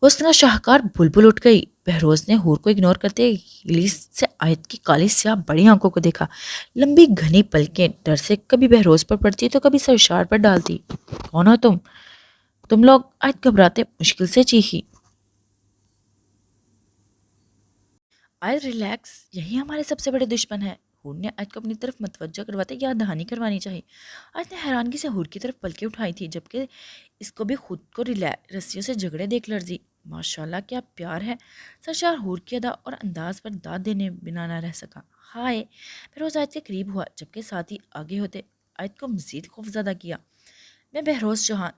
حسن کا شاہکار بلبل اٹھ گئی۔ بہروز نے ہور کو اگنور کرتے گلی سے آیت کی کالی سیاہ بڑی آنکھوں کو دیکھا۔ لمبی گھنی پلکیں ڈر سے کبھی بہروز پر پڑتی تو کبھی سرشار پر ڈالتی۔ کون ہو تم لوگ؟ آیت گھبراتے مشکل سے چیخی۔ آیت ریلیکس، یہی ہمارے سب سے بڑے دشمن ہیں۔ ہور نے آیت کو اپنی طرف متوجہ کرواتے یاد دہانی کروانی چاہیے۔ آیت نے حیرانگی سے ہور کی طرف پلکیں اٹھائی تھی، جبکہ اس کو بھی خود کو رسیوں سے جھگڑے دیکھ لرزی۔ ماشاءاللہ کیا پیار ہے۔ سرشار ہور کی ادا اور انداز پر داد دینے بنا نہ رہ سکا۔ ہائے، بہروز آیت کے قریب ہوا، جبکہ ساتھ ہی آگے ہوتے آیت کو مزید خوفزدہ کیا۔ میں بہروز جہاں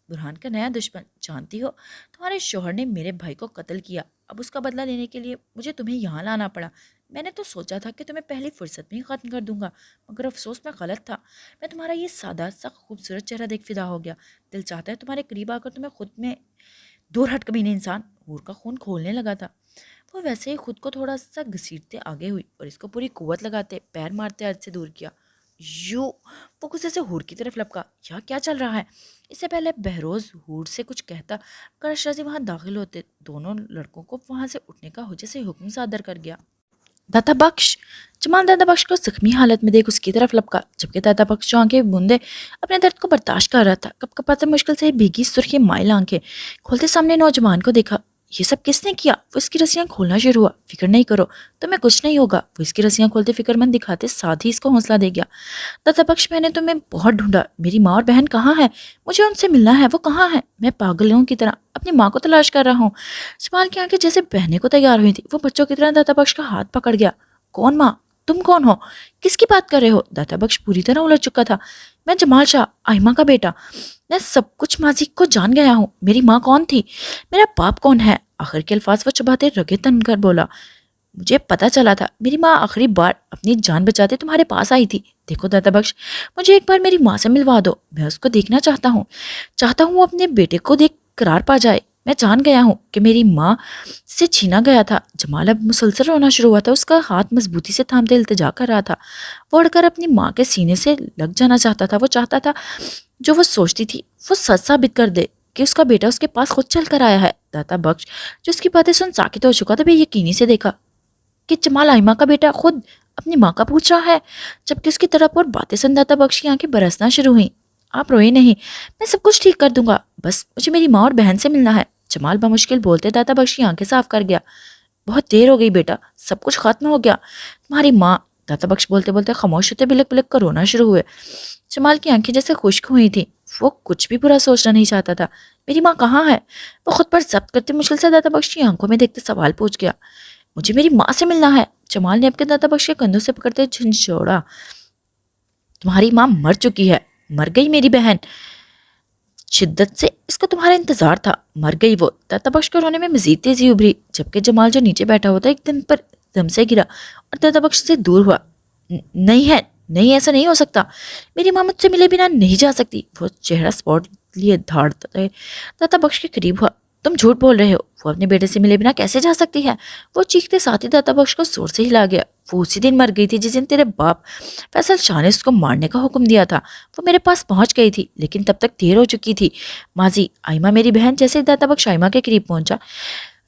برہان کا نیا دشمن، جانتی ہو تمہارے شوہر نے میرے بھائی کو قتل کیا، اب اس کا بدلہ لینے کے لیے مجھے تمہیں یہاں لانا پڑا۔ میں نے تو سوچا تھا کہ تمہیں پہلی فرصت میں ہی ختم کر دوں گا، مگر افسوس میں غلط تھا۔ میں تمہارا یہ سادہ سا خوبصورت چہرہ دیکھ فدا ہو گیا، دل چاہتا ہے تمہارے قریب آ کر تمہیں خود میں دور ہٹ کبھی نہیں انسان۔ ہور کا خون کھولنے لگا تھا، وہ ویسے ہی خود کو تھوڑا سا گھسیٹتے آگے ہوئی اور اس کو پوری قوت لگاتے پیر مارتے آیت سے دور کیا۔ یوں وہ غصے سے ہور کی طرف لپکا، کیا چل رہا ہے؟ اس سے پہلے بہروز ہور سے کچھ کہتا کرش رضی وہاں داخل ہوتے دونوں لڑکوں کو وہاں سے اٹھنے کا حجے سے حکم صادر کر گیا۔ داتا بخش، جمال داتا بخش کو زخمی حالت میں دیکھ اس کی طرف لپکا، جبکہ داتا بخش جو آنکھیں بوندے اپنے درد کو برداشت کر رہا تھا، کپ کپاتے مشکل سے بھیگی سرخی مائل آنکھیں کھولتے سامنے نوجوان کو دیکھا۔ یہ سب کس نے کیا؟ وہ اس کی رسیاں کھولنا شروع ہوا۔ فکر نہیں کرو، تمہیں کچھ نہیں ہوگا، وہ اس کی رسیاں کھولتے فکر مند دکھاتے ساتھ ہی اس کو حوصلہ دے گیا۔ داتا بخش، میں نے تمہیں بہت ڈھونڈا، میری ماں اور بہن کہاں ہے؟ مجھے ان سے ملنا ہے، وہ کہاں ہے؟ میں پاگلوں کی طرح اپنی ماں کو تلاش کر رہا ہوں۔ جمال کی آنکھیں جیسے بہنے کو تیار ہوئی تھی، وہ بچوں کی طرح داتا بخش کا ہاتھ پکڑ گیا۔ کون ماں؟ تم کون ہو؟ کس کی بات کر رہے ہو؟ داتا بخش پوری طرح الجھ چکا تھا۔ میں جمال شاہ، آئمہ کا بیٹا، میں سب کچھ ماضی کو جان گیا ہوں. میری ماں کون تھی، میرا باپ کون ہے. آخر کے الفاظ وہ چباتے رگے تن کر بولا. مجھے پتا چلا تھا میری ماں آخری بار اپنی جان بچاتے تمہارے پاس آئی تھی. دیکھو داتا بخش، مجھے ایک بار میری ماں سے ملوا دو، میں اس کو دیکھنا چاہتا ہوں وہ اپنے بیٹے کو دیکھ قرار پا جائے. میں جان گیا ہوں کہ میری ماں سے چھینا گیا تھا. جمال اب مسلسل رونا شروع ہوا تھا. اس کا ہاتھ مضبوطی سے تھامتے التجا کر رہا تھا. وہ اڑ کر اپنی ماں کے سینے سے لگ جانا چاہتا تھا. وہ چاہتا تھا جو وہ سوچتی تھی وہ سچ ثابت کر دے کہ اس کا بیٹا اس کے پاس خود چل کر آیا ہے. داتا بخش جو اس کی باتیں سن ساکت ہو چکا تھا بے یقینی سے دیکھا کہ جمال آئمہ کا بیٹا خود اپنی ماں کا پوچھ رہا ہے. جبکہ اس کی طرف اور باتیں سن داتا بخش کی آنکھیں برسنا شروع ہوئیں. آپ روئے نہیں، میں سب کچھ ٹھیک کر دوں گا، بس مجھے میری ماں اور بہن سے ملنا ہے. جمال بمشکل بولتے داتا بخش کی آنکھیں صاف کر گیا. بہت دیر ہو گئی بیٹا، سب کچھ ختم ہو گیا. تمہاری ماں، داتا بخش بولتے بولتے خاموش ہوتے بلک بلک کر رونا شروع ہوئے. جمال کی آنکھیں جیسے خشک ہوئی تھیں. وہ کچھ بھی برا سوچنا نہیں چاہتا تھا. میری ماں کہاں ہے؟ وہ خود پر ضبط کرتے مشکل سے داتا بخش کی آنکھوں میں دیکھتے سوال پوچھ گیا. مجھے میری ماں سے ملنا ہے. جمال نے اپنے داتا بخش کے کندھوں سے پکڑتے جھنجھوڑا. تمہاری ماں مر چکی ہے، مر گئی میری بہن. شدت سے اس کو تمہارا انتظار تھا، مر گئی وہ. داتا بخش کو رونے میں مزید تیزی ابھری. جبکہ جمال جو نیچے بیٹھا ہوتا ایک دم پر دم سے گرا اور داتا بخش سے دور ہوا. نہیں ہے، نہیں، ایسا نہیں ہو سکتا. میری ماں مجھ سے ملے بنا نہیں جا سکتی. وہ چہرہ سپورٹ لیے دھاڑتا ہے داتا بخش کے قریب ہوا. تم جھوٹ بول رہے ہو، وہ اپنے بیٹے سے ملے بنا کیسے جا سکتی ہے؟ وہ چیختے ساتھ ہی داتا بخش کو زور سے ہلا گیا. وہ اسی دن مر گئی تھی جس دن تیرے باپ فیصل شاہ نے اس کو مارنے کا حکم دیا تھا. وہ میرے پاس پہنچ گئی تھی لیکن تب تک دیر ہو چکی تھی. ماضی، آئمہ میری بہن. جیسے داتا بخش آئمہ کے قریب پہنچا،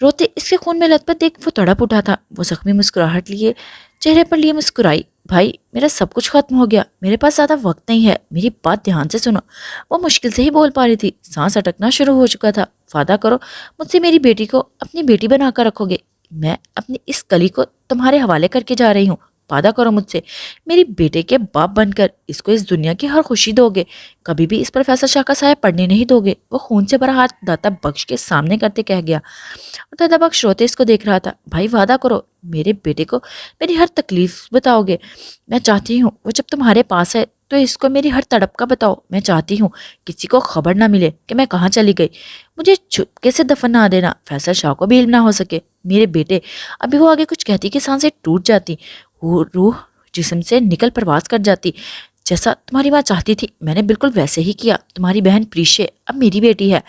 روتے اس کے خون میں لت پت دیکھ وہ تڑپ اٹھا تھا. وہ زخمی مسکراہٹ لیے چہرے پر لیے مسکرائی. بھائی، میرا سب کچھ ختم ہو گیا، میرے پاس زیادہ وقت نہیں ہے، میری بات دھیان سے سنو. وہ مشکل سے ہی بول پا رہی تھی، سانس اٹکنا شروع ہو چکا تھا. وعدہ کرو مجھ سے میری بیٹی کو اپنی بیٹی بنا کر رکھو گے. میں اپنی اس کلی کو تمہارے حوالے کر کے جا رہی ہوں. وعدہ کرو مجھ سے میری بیٹے کے باپ بن کر اس کو اس دنیا کی ہر خوشی دو گے، کبھی بھی اس پر فیصل شاہ کا سایہ پڑنے نہیں دو گے. وہ خون سے بھرا ہاتھ داتا بخش کے سامنے کرتے کہہ گیا. اور داتا بخش روتے اس کو دیکھ رہا تھا. بھائی وعدہ کرو، میرے بیٹے کو میری ہر تکلیف بتاؤ گے. میں چاہتی ہوں وہ جب تمہارے پاس ہے تو اس کو میری ہر تڑپ کا بتاؤ. میں چاہتی ہوں کسی کو خبر نہ ملے کہ میں کہاں چلی گئی. مجھے چھپکے سے دفن نہ دینا، فیصل شاہ کو بھی علم نہ ہو سکے. میرے بیٹے، ابھی وہ آگے کچھ کہتی کہ سانسیں ٹوٹ جاتی، روح جسم سے نکل پرواز کر جاتی. جیسا تمہاری ماں چاہتی تھی میں نے بالکل ویسے ہی کیا. تمہاری بہن پریشے اب میری بیٹی ہے.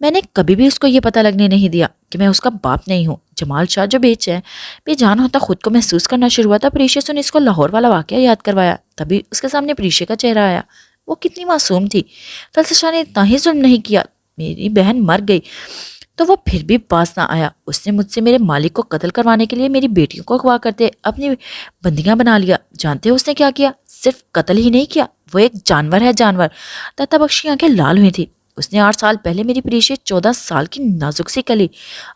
میں نے کبھی بھی اس کو یہ پتہ لگنے نہیں دیا کہ میں اس کا باپ نہیں ہوں. جمال شاہ جو بے جان ہوتا خود کو محسوس کرنا شروع ہوا تھا. پریشے سے نے اس کو لاہور والا واقعہ یاد کروایا. تبھی اس کے سامنے پریشے کا چہرہ آیا. وہ کتنی معصوم تھی. فیصل شاہ نے اتنا ہی ظلم نہیں کیا. میری بہن مر گئی تو وہ پھر بھی پاس نہ آیا. اس نے مجھ سے میرے مالک کو قتل کروانے کے لیے میری بیٹیوں کو اغوا کرتے اپنی بندیاں بنا لیا. جانتے ہو اس نے کیا کیا؟ صرف قتل ہی نہیں کیا، وہ ایک جانور ہے، جانور. داتا بخش کی آنکھیں لال ہوئی تھی. اس نے 8 سال پہلے میری پریشے 14 سال کی نازک سی کلی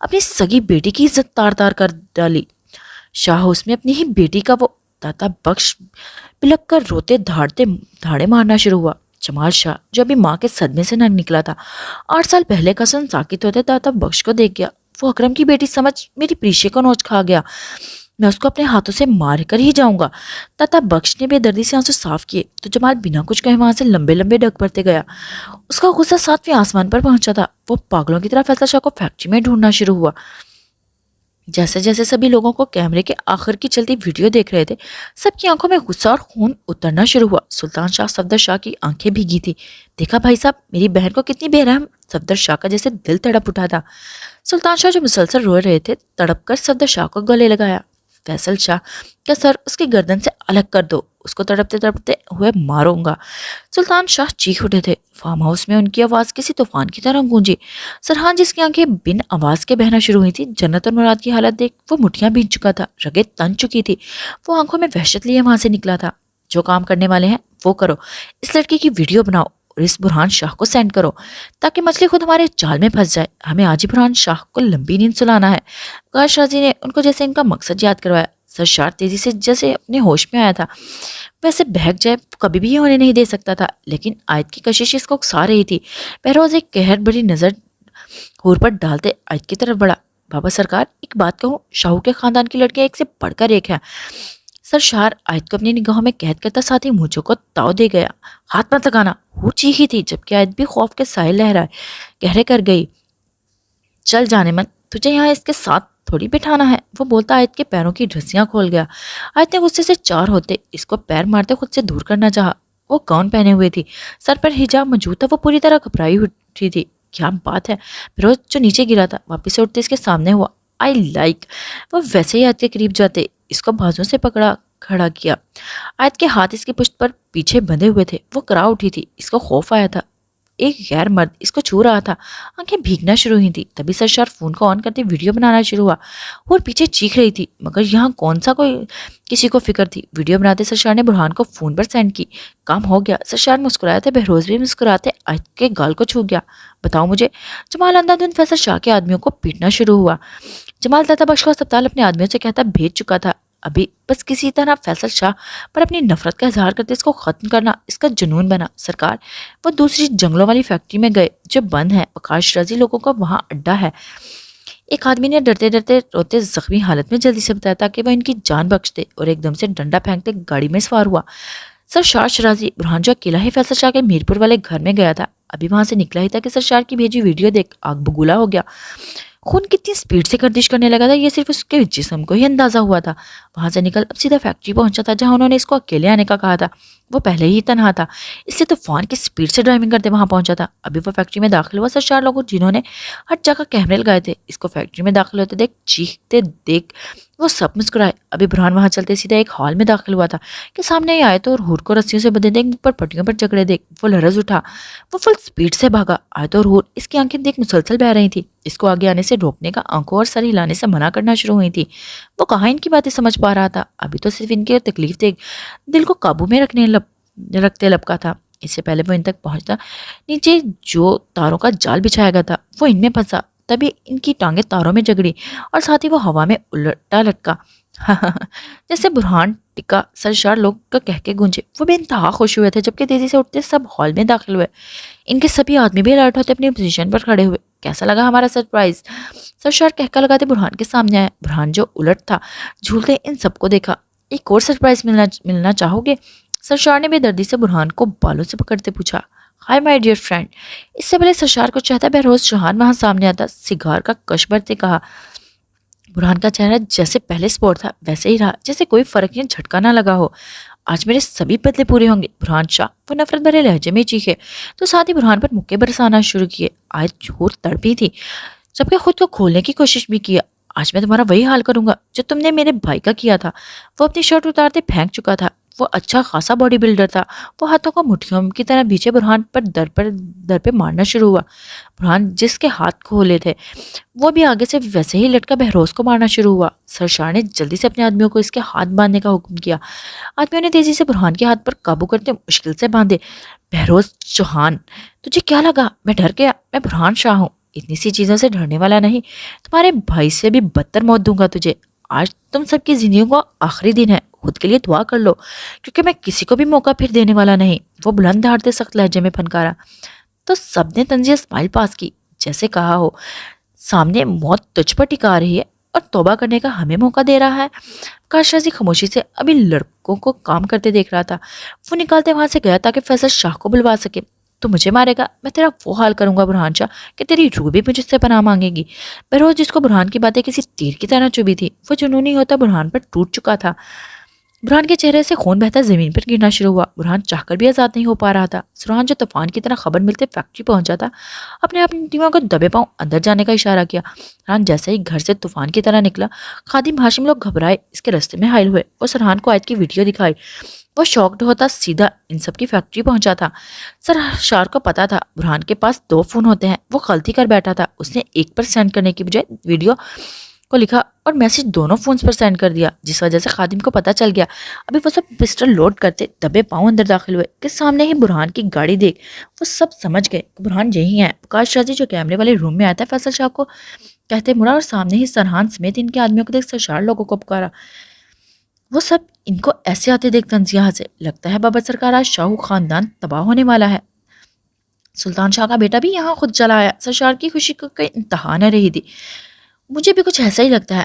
اپنی سگی بیٹی کی عزت تار تار کر ڈالی. شاہ اس میں اپنی ہی بیٹی کا وہ. داتا بخش بلک کر روتے دھاڑے مارنا شروع ہوا. جمال شاہ جو ابھی ماں کے صدمے سے نہ نکلا تھا 8 سال پہلے کا سن ساکت ہوتے داتا بخش کو دیکھ گیا. وہ اکرم کی بیٹی سمجھ میری پریشے کو نوچ کھا گیا. میں اس کو اپنے ہاتھوں سے مار کر ہی جاؤں گا. داتا بخش نے بے دردی سے آنسو صاف کیے تو جمال بنا کچھ کہے وہاں سے لمبے لمبے ڈگ پڑتے گیا. اس کا غصہ 7ویں آسمان پر پہنچا تھا. وہ پاگلوں کی طرح فیصل شاہ کو فیکٹری میں ڈھونڈنا شروع ہوا. جیسے جیسے سبھی لوگوں کو کیمرے کے آخر کی چلتی ویڈیو دیکھ رہے تھے، سب کی آنکھوں میں غصہ اور خون اترنا شروع ہوا. سلطان شاہ صفدر شاہ کی آنکھیں بھیگی تھی. دیکھا بھائی صاحب، میری بہن کو کتنی بے رحم. صفدر شاہ کا جیسے دل تڑپ اٹھا تھا. سلطان شاہ جو مسلسل رو رہے تھے تڑپ کر صفدر شاہ کو گلے لگایا. فیصل شاہ کا سر اس کی گردن سے الگ کر دو، اس کو تڑپتے تڑپتے ہوئے ماروں گا. سلطان شاہ چیخ اٹھے تھے. فارم ہاؤس میں ان کی آواز کسی طوفان کی طرح گونجی. سرحان جس کی آنکھیں بن آواز کے بہنا شروع ہوئی تھی، جنت اور مراد کی حالت دیکھ وہ مٹھیاں بھیج چکا تھا، رگیں تن چکی تھی. وہ آنکھوں میں وحشت لیے وہاں سے نکلا تھا. جو کام کرنے والے ہیں وہ کرو. اس لڑکی کی ویڈیو بناؤ اور اس برہان شاہ کو سینڈ کرو تاکہ مچھلی خود ہمارے جال میں پھنس جائے. ہمیں آج ہی برہان شاہ کو لمبی نیند سلانا ہے. کاش شاہ نے ان کو جیسے ان کا مقصد یاد کروایا. سرشار تیزی سے جیسے اپنے ہوش میں آیا تھا، ویسے بہک جائے کبھی بھی یہ ہونے نہیں دے سکتا تھا. لیکن آیت کی کشش اس کو اکسا رہی تھی. بہروز ایک قہر بڑی نظر ہور پر ڈالتے آیت کی طرف بڑھا. بابا سرکار، ایک بات کہوں، شاہو کے خاندان کی لڑکیاں ایک سے پڑھ کر ایک ہے. سرشار آیت کو اپنی نگاہوں میں قید کرتا ساتھ ہی مونچھوں کو تاؤ دے گیا. ہاتھ مت لگانا. وہ چیخی تھی جبکہ آیت بھی خوف کے سائے لہرائے گہرے کر گئی. چل جانے من, تجھے یہاں اس کے ساتھ تھوڑی بٹھانا ہے, وہ بولتا آیت کے پیروں کی رسیاں کھول گیا. آیت نے غصے سے چار ہوتے اس کو پیر مارتے خود سے دور کرنا چاہا. وہ گاؤن پہنے ہوئے تھی, سر پر حجاب موجود تھا, وہ پوری طرح گھبرائی اٹھی تھی. کیا بات ہے, فیروز جو نیچے گرا تھا واپس سے اٹھتے اس کے سامنے ہوا. I like. وہ ویسے ہی آیت کے قریب جاتے اس کو بازوں سے پکڑا کھڑا کیا. آیت کے ہاتھ اس کی پشت پر پیچھے بندھے ہوئے تھے. وہ کرا اٹھی تھی, اس کو خوف آیا تھا. ایک غیر مرد اس کو چھو رہا تھا. آنکھیں بھیگنا شروع ہوئی تھی. تبھی سرشار فون کو آن کرتے ویڈیو بنانا شروع ہوا اور پیچھے چیخ رہی تھی, مگر یہاں کون سا کوئی کسی کو فکر تھی. ویڈیو بناتے سرشار نے برہان کو فون پر سینڈ کی. کام ہو گیا. سرشار مسکرایا تھا. بہروز بھی مسکراتے آیت کے گال کو چھو گیا. بتاؤ مجھے. جمال اندھا دھند فیصل شاہ کے آدمیوں کو پیٹنا شروع ہوا. جمال داتا بخش کو اسپتال اپنے آدمیوں سے کہتا بھیج چکا تھا. ابھی بس کسی طرح فیصل شاہ پر اپنی نفرت کا اظہار کرتے اس کو ختم کرنا اس کا جنون بنا. سرکار, وہ دوسری جنگلوں والی فیکٹری میں گئے جو بند ہے. وقار شرازی لوگوں کا وہاں اڈا ہے. ایک آدمی نے ڈرتے ڈرتے روتے زخمی حالت میں جلدی سے بتایا تاکہ وہ ان کی جان بخش دے, اور ایک دم سے ڈنڈا پھینکتے گاڑی میں سوار ہوا. سرشار شرازی برہان جو اکیلا ہی فیصل شاہ کے میرپور والے گھر میں گیا تھا ابھی وہاں سے نکلا ہی تھا کہ سرشار کی بھیجی ویڈیو دیکھ آگ بگولا ہو گیا. خون کتنی سپیڈ سے گردش کرنے لگا تھا یہ صرف اس کے جسم کو ہی اندازہ ہوا تھا. وہاں سے نکل اب سیدھا فیکٹری پہنچا تھا جہاں انہوں نے اس کو اکیلے آنے کا کہا تھا. وہ پہلے ہی تنہا تھا اس لیے طوفان کی سپیڈ سے ڈرائیونگ کرتے وہاں پہنچا تھا. ابھی وہ فیکٹری میں داخل ہوا. سرشار لوگوں جنہوں نے ہر جگہ کیمرے لگائے تھے اس کو فیکٹری میں داخل ہوتے دیکھ چیختے دیکھ وہ سب مسکرائے. ابھی برہان وہاں چلتے سیدھا ایک ہال میں داخل ہوا تھا کہ سامنے ہی آئے تو اور ہور کو رسیوں سے بدے دیکھ پر پٹیوں پر جگڑے دیکھ وہ لرز اٹھا. وہ فل سپیڈ سے بھاگا. آئے تو اور ہور اس کی آنکھیں دیکھ مسلسل بہ رہی تھی. اس کو آگے آنے سے روکنے کا آنکھوں اور سر ہلانے سے منع کرنا شروع ہوئی تھی. وہ کہاں ان کی باتیں سمجھ پا رہا تھا. ابھی تو صرف ان کی تکلیف دیکھ دل کو قابو میں رکھتے لپکا تھا. اس سے پہلے وہ ان تک پہنچتا نیچے جو تاروں کا جال بچھایا گیا تھا وہ ان میں پھنسا. تبھی ان کی ٹانگیں تاروں میں جگڑی اور ساتھ ہی وہ ہوا میں الٹا لٹکا. جیسے برہان ٹکا. سرشار لوگ کا کہہ کے گونجے. وہ بے انتہا خوش ہوئے تھے جبکہ تیزی سے اٹھتے سب ہال میں داخل ہوئے. ان کے سبھی آدمی بھی الرٹ ہوتے اپنی پوزیشن پر کھڑے ہوئے. کیسا لگا ہمارا سرپرائز. سرشار کہکا لگاتے برہان کے سامنے آیا. برہان جو الٹ تھا جھولتے ان سب کو دیکھا. ایک اور سرپرائز ملنا چاہو گے. سرشار نے بے دردی سے برہان کو بالوں سے پکڑتے پوچھا. Hi my dear friend. اس سے پہلے سرشار کو چاہتا بہروز چوہان وہاں سامنے آتا سگار کا کش بھرتے کہا. برہان کا چہرہ جیسے پہلے سپورٹ تھا ویسے ہی رہا جیسے کوئی فرق یا جھٹکا نہ لگا ہو. آج میرے سبھی بدلے پورے ہوں گے برہان شاہ. وہ نفرت بھرے لہجے میں چیخے تو ساتھ ہی برہان پر مکے برسانا شروع کیے. آج جھوٹ تڑپی تھی جبکہ خود کو کھولنے کی کوشش بھی کیا. آج میں تمہارا وہی حال کروں گا جو تم نے میرے بھائی کا کیا تھا. وہ اپنی شرٹ اتارتے پھینک چکا تھا. وہ اچھا خاصا باڈی بلڈر تھا. وہ ہاتھوں کو مٹھیوں کی طرح بیچے برہان پر در پہ مارنا شروع ہوا. برہان جس کے ہاتھ کھولے تھے وہ بھی آگے سے ویسے ہی لٹکا بہروز کو مارنا شروع ہوا. سرشار نے جلدی سے اپنے آدمیوں کو اس کے ہاتھ باندھنے کا حکم کیا. آدمیوں نے تیزی سے برہان کے ہاتھ پر قابو کرتے مشکل سے باندھے. بہروز چوہان, تجھے کیا لگا میں ڈر گیا؟ میں برہان شاہ ہوں, اتنی سی چیزوں سے ڈرنے والا نہیں. تمہارے بھائی سے بھی بدتر موت دوں گا تجھے. آج تم سب کی زندگیوں کا آخری دن ہے. خود کے لیے دعا کر لو کیونکہ میں کسی کو بھی موقع پھر دینے والا نہیں. وہ بلند دھاڑتے سخت لہجے میں پھنکارا. تو سب نے طنزیہ اسمائل پاس کی جیسے کہا ہو سامنے موت تجھ پر ٹکا رہی ہے اور توبہ کرنے کا ہمیں موقع دے رہا ہے. کاشرازی خاموشی سے ابھی لڑکوں کو کام کرتے دیکھ رہا تھا. وہ نکالتے وہاں سے گیا تاکہ فیصل شاہ کو بلوا سکے. تو مجھے مارے گا, میں تیرا وہ حال کروں گا برہان شاہ کہ تیری روح بھی مجھ سے پناہ مانگے گی. بہروز جس کو برہان کی باتیں کسی تیر کی طرح چبھی تھی وہ جنونی ہوتا برہان پر ٹوٹ چکا تھا. برہان کے چہرے سے خون بہتا زمین پر گرنا شروع ہوا. برہان چاہ کر بھی آزاد نہیں ہو پا رہا تھا. سرحان جو طوفان کی طرح خبر ملتے فیکٹری پہنچا تھا اپنی ٹیموں کو دبے پاؤں اندر جانے کا اشارہ کیا. سرحان جیسے ہی گھر سے طوفان کی طرح نکلا خادم ہاشم لوگ گھبرائے اس کے راستے میں حائل ہوئے. وہ سرحان کو آیت کی ویڈیو دکھائی. وہ شاکڈ ہوتا سیدھا ان سب کی فیکٹری پہنچا تھا. سرشار کو پتا تھا برہان کے پاس 2 فون ہوتے ہیں. وہ غلطی کر بیٹھا تھا. اس نے ایک پر سینڈ کرنے کی بجائے ویڈیو کو لکھا اور میسج دونوں فونز پر سینڈ کر دیا جس وجہ سے خادم کو پتا چل گیا. ابھی وہ سب پسٹل لوڈ کرتے دبے پاؤں اندر داخل ہوئے کہ سامنے ہی برہان کی گاڑی دیکھ وہ سب سمجھ گئے کہ برہان یہی ہے. پکاش شاہ جو کیمرے والے روم میں آیا تھا فیصل شاہ کو کہتے مڑا اور سامنے ہی سرحان سمیت ان کے آدمیوں کو دیکھ سرشار لوگوں کو پکارا. وہ سب ان کو ایسے آتے دیکھ تنزیہ سے لگتا ہے بابا سرکار آج شاہو خاندان تباہ ہونے والا ہے. سلطان شاہ کا بیٹا بھی یہاں خود چلا آیا. سرشار کی خوشی کو کوئی انتہا نہ رہی تھی. مجھے بھی کچھ ایسا ہی لگتا ہے.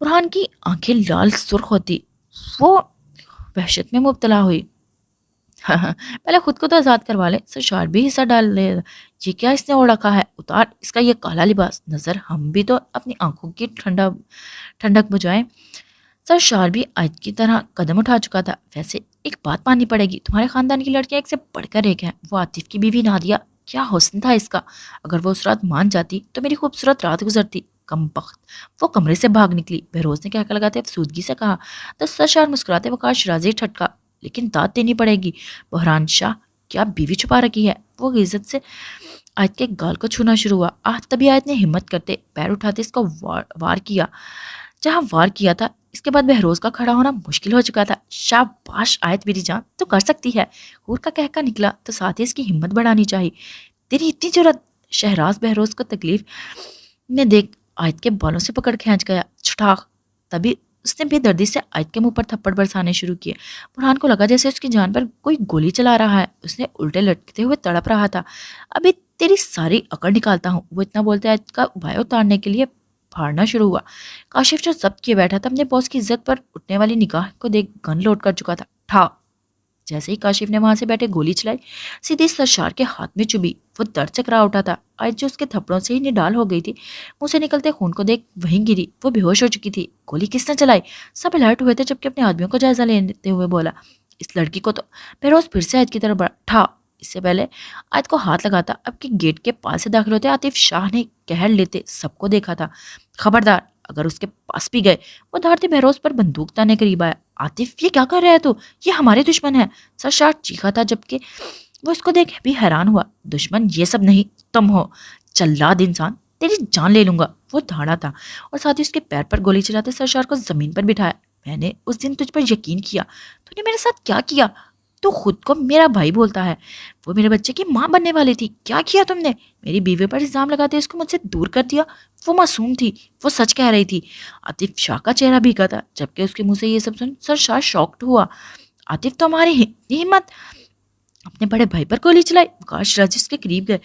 برہان کی آنکھیں لال سرخ ہوتی، وہ وحشت میں مبتلا ہوئی۔ پہلے خود کو تو آزاد کروا لے، سرشار بھی حصہ ڈال لے۔ یہ کیا اس نے اوڑھ رکھا ہے؟ اتار اس کا یہ کالا لباس، نظر ہم بھی تو اپنی آنکھوں کی ٹھنڈک بجائیں۔ سرشار بھی آج کی طرح قدم اٹھا چکا تھا۔ ویسے ایک بات ماننی پڑے گی، تمہارے خاندان کی لڑکیاں ایک سے بڑھ کر ایک ہیں۔ وہ عاطف کی بیوی نادیہ، کیا حسن تھا اس کا! اگر وہ اس رات مان جاتی تو میری خوبصورت رات گزرتی۔ کم بخت! وہ کمرے سے بھاگ نکلی۔ بہروز نے کہا لگاتے افسودگی سے کہا تو سرشار مسکراتے وقار شرازی ٹھٹکا، لیکن داد دینی پڑے گی بحران شاہ، کیا بیوی چھپا رکھی ہے؟ وہ غیظت سے آیت کے گال کو چھونا شروع ہوا۔ تبھی آیت نے ہمت کرتے پیر اٹھاتے اس کو وار کیا جہاں وار کیا تھا۔ اس کے بعد بہروز کا کھڑا ہونا مشکل ہو چکا تھا۔ شاباش آیت میری جان، تو کر سکتی ہے۔ حور کا کہکا نکلا تو ساتھ ہی اس کی ہمت بڑھانی چاہیے۔ تیری اتنی جرأت! شہراز بہروز کو تکلیف میں دیکھ آیت کے بالوں سے پکڑ کھینچ گیا۔ چھٹاخ! تبھی اس نے بے دردی سے آیت کے منہ پر تھپڑ برسانے شروع کیے۔ برہان کو لگا جیسے اس کی جان پر کوئی گولی چلا رہا ہے۔ اس نے الٹے لٹکتے ہوئے تڑپ رہا تھا۔ ابھی تیری ساری عقل نکالتا ہوں۔ وہ اتنا بولتے آیت کا بھائی اتارنے کے لیے پھاڑنا شروع ہوا۔ کاشف جو ضبط کیے بیٹھا تھا اپنے باس کی عزت پر اٹھنے والی نگاہ کو دیکھ گن لوڈ کر چکا تھا۔ ٹھا! جیسے ہی کاشف نے وہاں سے بیٹھے گولی چلائی، سیدھی سرشار کے ہاتھ میں چبھی۔ وہ درد سے کرا اٹھا تھا۔ آج جو اس کے تھپڑوں سے ہی نڈال ہو گئی تھی، منہ سے نکلتے خون کو دیکھ وہیں گری۔ وہ بے ہوش ہو چکی تھی۔ گولی کس نے چلائی؟ سب الرٹ ہوئے تھے جبکہ اپنے آدمیوں کو جائزہ لیتے ہوئے بولا، اس لڑکی کو تو… بہروز پھر سے آیت کی طرف بڑھا۔ ٹھا! اس سے پہلے آیت کو ہاتھ لگاتا اب کہ گیٹ کے پاس سے داخل ہوتے عاطف شاہ نے کہر لیتے سب کو دیکھا تھا۔ خبردار! اگر اس کے پاس بھی گئے۔ وہ دھاڑتے بہروز پر بندوق تانے قریب آیا۔ عاطف یہ کیا کر رہا ہے تو؟ یہ ہمارے دشمن ہے! سرشار چیخا تھا جبکہ وہ اس کو دیکھ بھی حیران ہوا۔ دشمن یہ سب نہیں، تم ہو! جلاد انسان، تیری جان لے لوں گا! وہ دھاڑا تھا اور ساتھ ہی اس کے پیر پر گولی چلاتے سرشار کو زمین پر بٹھایا۔ میں نے اس دن تجھ پر یقین کیا۔ تو نے میرے ساتھ کیا کیا؟ تو خود کو میرا بھائی بولتا ہے، وہ میرے بچے کی ماں بننے والی تھی۔ کیا کیا تم نے؟ میری بیوی پر الزام لگاتے اس کو مجھ سے دور کر دیا۔ وہ معصوم تھی، وہ سچ کہہ رہی تھی۔ عاطف شاہ کا چہرہ بھیگا تھا جبکہ اس کے منہ سے یہ سب سن سرشار شاکڈ ہوا۔ عاطف تو ہماری اتنی ہمت! اپنے بڑے بھائی پر گولی چلائی؟ وقار شرازی اس کے قریب گئے۔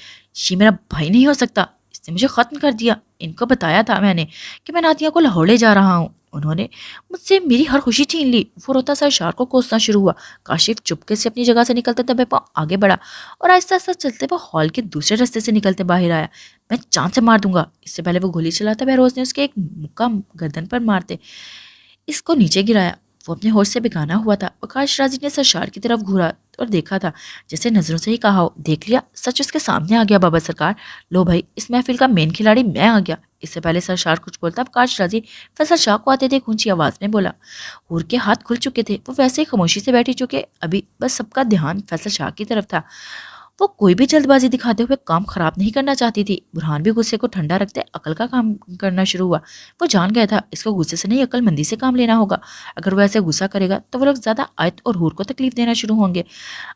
یہ میرا بھائی نہیں ہو سکتا، اس نے مجھے ختم کر دیا۔ ان کو بتایا تھا میں نے کہ میں نادیہ کو لاہور لے جا رہا ہوں، انہوں نے مجھ سے میری ہر خوشی چھین لی۔ وہ روتا سرشار کو کوسنا شروع ہوا۔ کاشف چپکے سے اپنی جگہ سے نکلتے دبے پاؤں آگے بڑھا اور آہستہ آہستہ چلتے وہ ہال کے دوسرے راستے سے نکلتے باہر آیا۔ میں جان سے مار دوں گا! اس سے پہلے وہ گولی چلاتا بہروز نے اس کے ایک مکہ گردن پر مارتے اس کو نیچے گرایا۔ وہ اپنے ہوش سے بگانا ہوا تھا۔ وقار شرازی نے سرشار کی طرف گھورا اور دیکھا تھا جیسے نظروں سے ہی کہا ہو، دیکھ لیا، سچ اس کے سامنے آ گیا بابا سرکار۔ لو بھائی، اس محفل کا مین کھلاڑی میں آ گیا۔ اس سے پہلے سرشار کچھ بولتا وقار شرازی فیصل شاہ کو آتے دیکھ اونچی آواز میں بولا۔ حور کے ہاتھ کھل چکے تھے، وہ ویسے ہی خاموشی سے بیٹھی چکے، ابھی بس سب کا دھیان فیصل شاہ کی طرف تھا۔ وہ کوئی بھی جلد بازی دکھاتے ہوئے کام خراب نہیں کرنا چاہتی تھی۔ برہان بھی غصے کو ٹھنڈا رکھتے عقل کا کام کرنا شروع ہوا۔ وہ جان گیا تھا اس کو غصے سے نہیں عقل مندی سے کام لینا ہوگا۔ اگر وہ ایسے غصہ کرے گا تو وہ لوگ زیادہ آیت اور حور کو تکلیف دینا شروع ہوں گے۔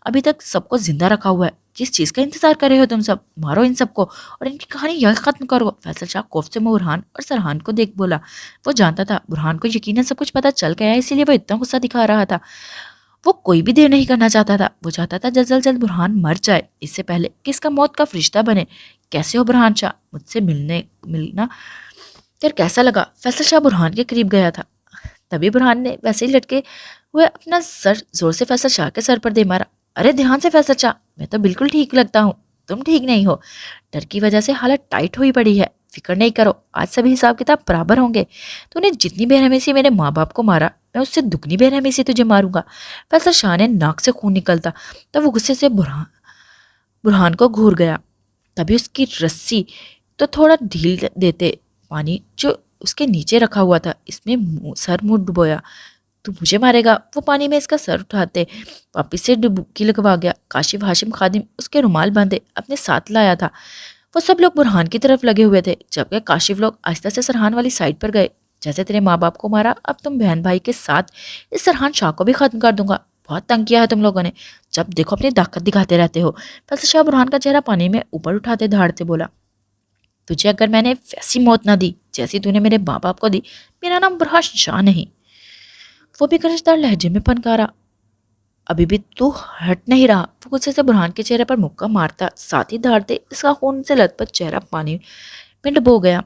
ابھی تک سب کو زندہ رکھا ہوا ہے، کس چیز کا انتظار کر رہے ہو تم سب؟ مارو ان سب کو اور ان کی کہانی یہی ختم کرو۔ فیصل شاہ خوف سے برہان اور سرحان کو دیکھ بولا۔ وہ جانتا تھا برہان کو یقیناً سب کچھ پتہ چل گیا ہے، اسی لیے وہ اتنا غصہ دکھا رہا تھا۔ وہ کوئی بھی دیر نہیں کرنا چاہتا تھا۔ وہ چاہتا تھا جلد برہان مر جائے اس سے پہلے کہ اس کا موت کا فرشتہ بنے۔ کیسے ہو برہان شاہ؟ مجھ سے ملنا پھر کیسا لگا؟ فیصل شاہ برہان کے قریب گیا تھا۔ تبھی برہان نے ویسے ہی لٹکے ہوئے اپنا سر زور سے فیصل شاہ کے سر پر دے مارا۔ ارے دھیان سے فیصل شاہ، میں تو بالکل ٹھیک لگتا ہوں، تم ٹھیک نہیں ہو۔ ڈر کی وجہ سے حالت ٹائٹ ہوئی پڑی ہے، فکر نہیں کرو، آج سبھی حساب کتاب برابر ہوں گے۔ تو نے جتنی بے رحمی سے میرے ماں باپ کو مارا، میں اس سے دگنی بے رحمی سے تجھے ماروں گا۔ فیصل شاہ نے ناک سے خون نکلتا تب وہ غصے سے برہان کو گھور گیا۔ تبھی اس کی رسی تو تھوڑا ڈھیل دیتے پانی جو اس کے نیچے رکھا ہوا تھا اس میں سر منہ ڈبویا۔ تو مجھے مارے گا؟ وہ پانی میں اس کا سر اٹھاتے واپس سے ڈبکی لگوا گیا۔ کاشف ہاشم خادم اس کے رومال باندھے اپنے ساتھ لایا تھا۔ وہ سب لوگ برہان کی طرف لگے ہوئے تھے جبکہ کاشف لوگ آہستہ سے سرحان والی سائڈ پر گئے۔ جیسے تیرے ماں باپ کو مارا، اب تم بہن بھائی کے ساتھ اس سرحان شاہ کو بھی ختم کر دوں گا۔ بہت تنگ کیا ہے تم لوگوں نے، جب دیکھو اپنی طاقت دکھاتے رہتے ہو۔ فیصل شاہ برہان کا چہرہ پانی میں اوپر اٹھاتے دھاڑتے بولا، تجھے اگر میں نے ویسی موت نہ دی جیسی تو نے میرے ماں باپ کو دی، میرا نام برہان شاہ نہیں۔ وہ بھی گرجدار لہجے میں پنکارا۔ ابھی بھی تو ہٹ نہیں رہا؟ وہ غصے سے برہان کے چہرے پر مکہ مارتا ساتھ ہی دھاڑتے اس کا خون سے لت پت چہرہ پانی میں ڈبو گیا۔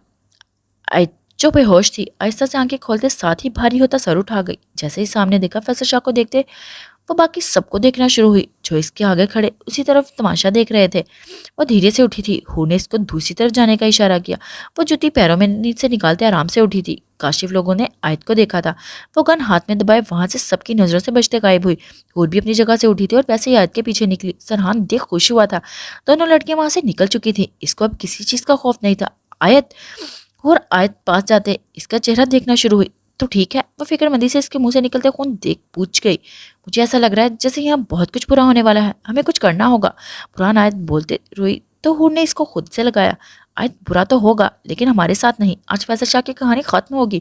جو بے ہوش تھی آہستہ سے آنکھیں کھولتے ساتھ ہی بھاری ہوتا سر اٹھا گئی. جیسے ہی سامنے دیکھا فیصل شاہ کو دیکھتے وہ باقی سب کو دیکھنا شروع ہوئی جو اس کے آگے کھڑے اسی طرف تماشا دیکھ رہے تھے. وہ دھیرے سے اٹھی تھی. ہور نے اس کو دوسری طرف جانے کا اشارہ کیا. وہ جوتی پیروں میں سے نکالتے آرام سے اٹھی تھی. کاشف لوگوں نے آیت کو دیکھا تھا. وہ گن ہاتھ میں دبائے وہاں سے سب کی نظروں سے بچتے غائب ہوئی. ہور بھی اپنی جگہ سے اٹھی تھی اور ویسے ہی آیت کے پیچھے نکلی. سرحان دیکھ خوش ہوا تھا. دونوں لڑکیاں وہاں سے نکل چکی تھی. اس کو اب کسی چیز کا خوف نہیں تھا. آیت اور آیت پاس جاتے اس کا چہرہ دیکھنا شروع ہوئی. تو ٹھیک ہے. وہ فکر مندی سے اس کے منہ سے نکلتے خون دیکھ پوچھ گئی. مجھے ایسا لگ رہا ہے جیسے یہاں بہت کچھ برا ہونے والا ہے. ہمیں کچھ کرنا ہوگا. برہان آیت بولتے روئی تو ہور نے اس کو خود سے لگایا. آیت برا تو ہوگا لیکن ہمارے ساتھ نہیں. آج فیصل شاہ کی کہانی ختم ہوگی.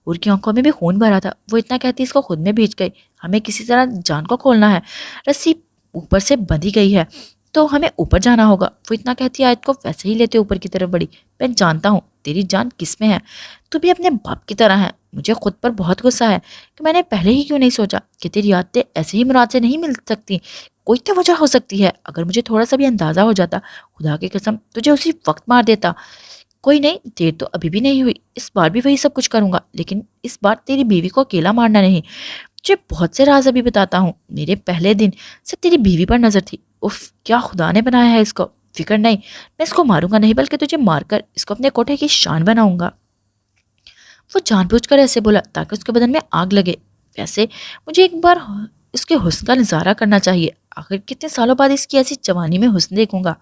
ہور کی آنکھوں میں بھی خون بھرا تھا. وہ اتنا کہتی اس کو خود میں بھیج گئی. ہمیں کسی طرح جان کو کھولنا ہے. رسی اوپر سے بندھی گئی ہے تو ہمیں اوپر جانا ہوگا. وہ اتنا کہتی آیت کو ویسے ہی لیتے اوپر کی طرف بڑھی. میں جانتا ہوں تیری جان کس میں ہے. تو بھی اپنے باپ کی طرح ہے. مجھے خود پر بہت غصہ ہے کہ میں نے پہلے ہی کیوں نہیں سوچا کہ تیری عادتیں ایسے ہی مراد سے نہیں مل سکتی. کوئی تو وجہ ہو سکتی ہے. اگر مجھے تھوڑا سا بھی اندازہ ہو جاتا خدا کی قسم تجھے اسی وقت مار دیتا. کوئی نہیں دیر تو ابھی بھی نہیں ہوئی. اس بار بھی وہی سب کچھ کروں گا لیکن اس بار تیری بیوی کو اکیلا مارنا نہیں. مجھے بہت سے راز ابھی بتاتا ہوں. میرے پہلے دن سے تیری بیوی پر نظر تھی. اف کیا خدا نے بنایا ہے اس کو. فکر نہیں میں اس کو ماروں گا نہیں بلکہ تجھے مار کر اس کو اپنے کوٹھے کی شان بناؤں گا. وہ جان بوجھ کر ایسے بولا تاکہ اس کے بدن میں آگ لگے. ویسے مجھے ایک بار اس کے حسن کا نظارہ کرنا چاہیے. آخر کتنے سالوں بعد اس کی ایسی جوانی میں حسن دیکھوں گا.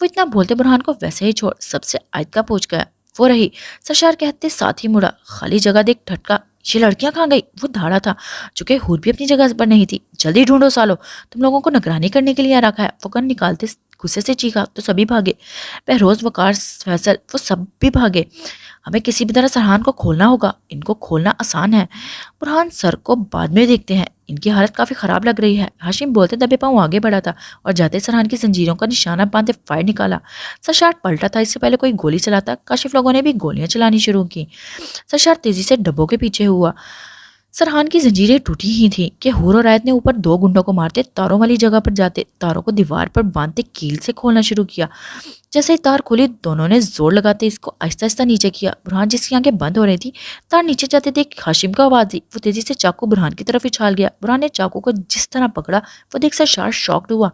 وہ اتنا بولتے برہان کو ویسے ہی چھوڑ سب سے آیت کا پوچھ گیا. وہ رہی. سرشار کہتے ساتھ ہی مڑا. خالی جگہ دیکھ ٹھٹکا. یہ لڑکیاں کہاں گئی. وہ دھاڑا تھا چونکہ ہور بھی اپنی جگہ پر نہیں تھی. جلدی ڈھونڈو سالو. تم لوگوں کو نگرانی کرنے کے لیے رکھا ہے. وہ گن نکالتے غصے سے چیخا تو سبھی بھاگے. بہروز وقار فیصل وہ سب بھی بھاگے. ہمیں کسی بھی طرح سرحان کو کھولنا ہوگا. ان کو کھولنا آسان ہے. برہان سر کو بعد میں دیکھتے ہیں. ان کی حالت کافی خراب لگ رہی ہے. ہاشم بولتے دبے پاؤں آگے بڑھا تھا اور جاتے سرحان کی زنجیروں کا نشانہ باندھے فائر نکالا. سرشار پلٹا تھا. اس سے پہلے کوئی گولی چلاتا کاشف لوگوں نے بھی گولیاں چلانی شروع کی. سرشار تیزی سے ڈبوں کے پیچھے ہوا. سرحان کی زنجیریں ٹوٹی ہی تھیں کہ ہور اور آیت نے اوپر دو گنڈوں کو مارتے تاروں والی جگہ پر جاتے تاروں کو دیوار پر باندھتے کیل سے کھولنا شروع کیا. جیسے ہی تار کھلی دونوں نے زور لگاتے اس کو آہستہ آہستہ نیچے کیا. برہان جس کی آنکھیں بند ہو رہی تھی تار نیچے جاتے دیکھ ہاشم کا آواز دی. وہ تیزی سے چاقو برہان کی طرف اچھال گیا. برہان نے چاقو کو جس طرح پکڑا وہ دیکھ سرشار شاکڈ ہوا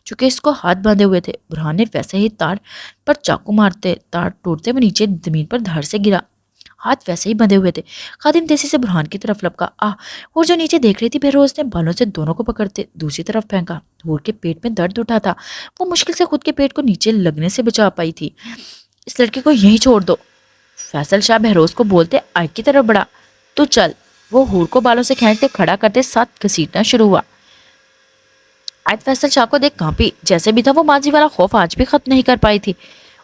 چونکہ اس کو ہاتھ باندھے ہوئے تھے. برہان نے ویسے ہی تار پر چاقو مارتے تار ٹوٹتے وہ نیچے زمین پر دھڑ سے گرا. ہاتھ ویسے ہی بندھے ہوئے تھے. خادم تیزی سے برہان کی طرف لپکا. اور جو نیچے دیکھ رہی تھی بہروز نے بالوں سے دونوں کو پکڑتے دوسری طرف پھینکا. ہور کے پیٹ میں درد اٹھا تھا. وہ مشکل سے خود کے پیٹ کو نیچے لگنے سے بچا پائی تھی. اس لڑکے کو یہیں چھوڑ دو. فیصل شاہ بہروز کو بولتے آیت کی طرف بڑھا. تو چل. وہ ہور کو بالوں سے کھینچتے کھڑا کرتے ساتھ گھسیٹنا شروع ہوا. آیت فیصل شاہ کو دیکھ کانپی. جیسے بھی تھا وہ ماضی والا خوف آج بھی ختم نہیں کر پائی تھی.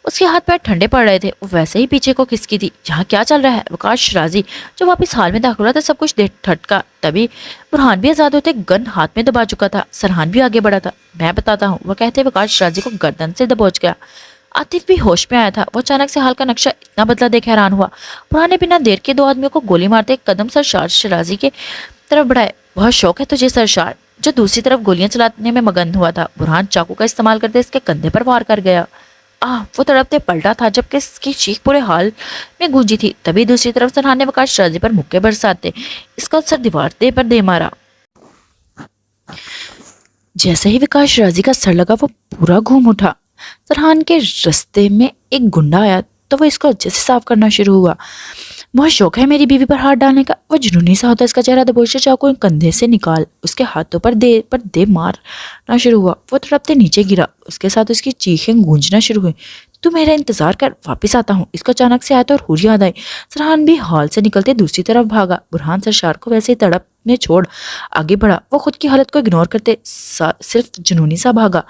اس کے ہاتھ پیر ٹھنڈے پڑ رہے تھے. وہ ویسے ہی پیچھے کو کھسکی تھی. یہاں کیا چل رہا ہے. وقار شرازی جو واپس حال میں داخل ہوا تھا سب کچھ دیکھ ٹھٹکا. تبھی برہان بھی آزاد ہوتے گن ہاتھ میں دبا چکا تھا. سرحان بھی آگے بڑھا تھا. میں بتاتا ہوں. وہ کہتے وقار شرازی کو گردن سے دبوچ گیا. عاطف بھی ہوش میں آیا تھا. وہ اچانک سے حال کا نقشہ اتنا بدلا دیکھ حیران ہوا. برہان نے بنا دیر کے دو آدمیوں کو گولی مارتے ایک قدم سرشار شرازی کے طرف بڑھائے. بہت شوق ہے تجھے سرشار جو دوسری طرف گولیاں چلانے میں مگن ہوا تھا. برہان چاقو کا استعمال کرتے اس کے کندھے پر وار کر گیا. وہ تڑپتے پلٹا تھا جبکہ اس کی چیخ پورے حال میں گونجی تھی. تبھی دوسری طرف سرحان نے وقار شرازی پر مکے برساتے اس کا سر دیوار پر دے مارا. جیسے ہی وقار شرازی کا سر لگا وہ پورا گھوم اٹھا. سرحان کے رستے میں ایک گنڈا آیا تو وہ اس کو اچھے سے صاف کرنا شروع ہوا. بہت شوق ہے میری بیوی پر ہاتھ ڈالنے کا. وہ جنونی سا ہوتا اس کا چہرہ دبوچتے چاقو کندھے سے نکال اس کے ہاتھوں پر دے مارنا شروع ہوا. وہ تڑپتے نیچے گرا. اس کے ساتھ اس کی چیخیں گونجنا شروع ہوئی. تو میرا انتظار کر واپس آتا ہوں. اس کو اچانک سے آیا اور ہور یاد آئی. سرحان بھی ہال سے نکلتے دوسری طرف بھاگا. برہان سرشار کو ویسے ہی تڑپ میں چھوڑ آگے بڑھا. وہ خود کی حالت کو اگنور کرتے صرف جنونی سا بھاگا.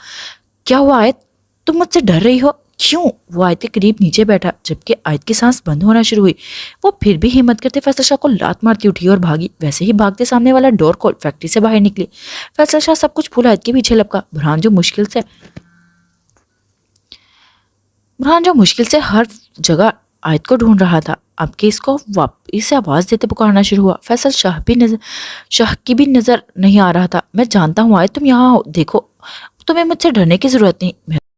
کیا ہوا آیت تم مجھ سے ڈر رہی ہو. کیوں. وہ آیت کے قریب نیچے بیٹھا جبکہ آیت کی سانس بند ہونا شروع ہوئی. وہ پھر بھی ہمت کرتے فیصل شاہ کو لات مارتی اٹھی اور بھاگی. ویسے ہی بھاگتے سامنے والا ڈور کھول فیکٹری سے باہر نکلی. فیصل شاہ سب کچھ بھول آیت کے پیچھے لپکا. برہان جو مشکل سے ہر جگہ آیت کو ڈھونڈ رہا تھا اب کہ اس کو واپس سے آواز دیتے پکارنا شروع ہوا. فیصل شاہ کی بھی نظر نہیں آ رہا تھا. میں جانتا ہوں آیت تم یہاں ہو. دیکھو تمہیں مجھ سے ڈرنے کی ضرورت نہیں.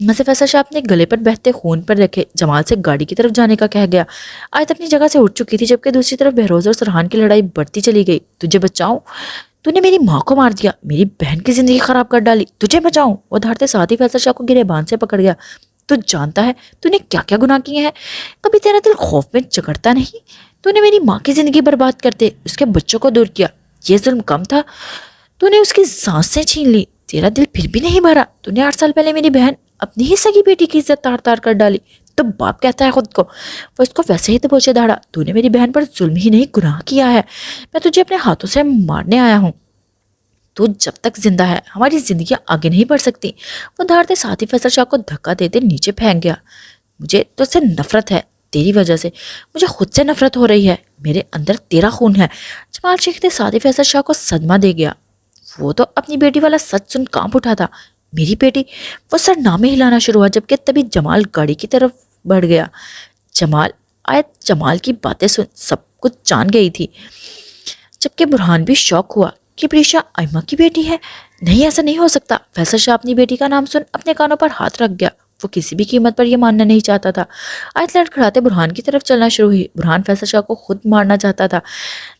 نصف فیصل شاہ اپنے گلے پر بہتے خون پر رکھے جمال سے گاڑی کی طرف جانے کا کہہ گیا۔ آیت اپنی جگہ سے اٹھ چکی تھی جبکہ دوسری طرف بہروز اور سرحان کی لڑائی بڑھتی چلی گئی۔ تجھے بچاؤں؟ تو نے میری ماں کو مار دیا، میری بہن کی زندگی خراب کر ڈالی، تجھے بچاؤں؟ وہ دھاڑتے ساتھ ہی فیصل شاہ کو گریبان سے پکڑ گیا۔ تو جانتا ہے تو نے کیا کیا گناہ کیے ہیں؟ کبھی تیرا دل خوف میں جگڑتا نہیں؟ تو نے میری ماں کی زندگی برباد کرتے اس کے بچوں کو دور کیا، یہ ظلم کم تھا؟ تو نے اس کی سانسیں چھین لی، تیرا دل پھر بھی نہیں بھرا؟ تو نے 8 سال پہلے میری بہن اپنی ہی سگی بیٹی کی عزت تار تار کر ڈالی، تو باپ کہتا ہے خود کو، وہ اس کو ویسے ہی دبوچے دھاڑا۔ تو نے میری بہن پر ظلم ہی نہیں گناہ کیا ہے، میں تجھے اپنے ہاتھوں سے مارنے آیا ہوں، تو جب تک زندہ ہے ہماری زندگیاں آگے نہیں بڑھ سکتی۔ وہ دھاڑتے ساتھ ہی فیصل شاہ کو دھکا دیتے نیچے پھینک گیا۔ مجھے تو سے نفرت ہے، تیری وجہ سے مجھے خود سے نفرت ہو رہی ہے، میرے اندر تیرا خون ہے۔ جمال چیختے ساتھ ہی فیصل شاہ کو صدمہ دے گیا، وہ تو اپنی بیٹی والا سچ سن کانپ اٹھا تھا۔ میری بیٹی؟ وہ سر نامے ہلانا شروع ہوا جبکہ تبھی جمال گاڑی کی طرف بڑھ گیا۔ جمال؟ آیت جمال کی باتیں سن سب کچھ جان گئی تھی، جبکہ برہان بھی شوق ہوا کہ پریشا آئمہ کی بیٹی ہے۔ نہیں، ایسا نہیں ہو سکتا۔ فیصل شاہ اپنی بیٹی کا نام سن اپنے کانوں پر ہاتھ رکھ گیا، وہ کسی بھی قیمت پر یہ ماننا نہیں چاہتا تھا۔ آیت لڑکھڑاتے برہان کی طرف چلنا شروع ہوئی۔ برہان فیصل شاہ کو خود مارنا چاہتا تھا،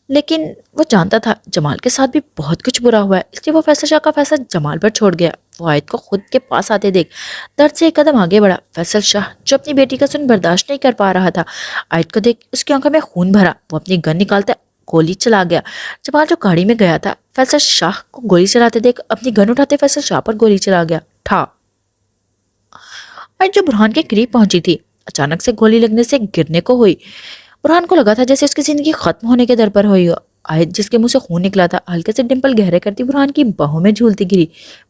لیکن وہ جانتا تھا جمال کے ساتھ بھی بہت کچھ برا ہوا ہے، اس لیے وہ فیصل شاہ کا فیصلہ جمال پر چھوڑ گیا۔ وہ آیت کو خود کے پاس آتے دیکھ درد سے ایک قدم آگے بڑھا۔ فیصل شاہ جو اپنی بیٹی کا سن برداشت نہیں کر پا رہا تھا، آیت کو دیکھ اس کی آنکھوں میں خون بھرا، وہ اپنی گن نکالتے گولی چلا گیا۔ جمال جو گاڑی میں گیا تھا فیصل شاہ کو گولی چلاتے دیکھ اپنی گن اٹھاتے فیصل شاہ پر گولی چلا گیا۔ ٹھا! آیت جو برہان کے قریب پہنچی تھی اچانک سے گولی لگنے سے گرنے کو ہوئی۔ برہان کو لگا تھا جیسے اس کی زندگی ختم ہونے کے در پر ہوئی ہو۔ آیت جس کے منہ سے خون نکلا تھا ہلکے سے ڈمپل گہرے کرتی برہان کی باہوں میں جھولتی گری۔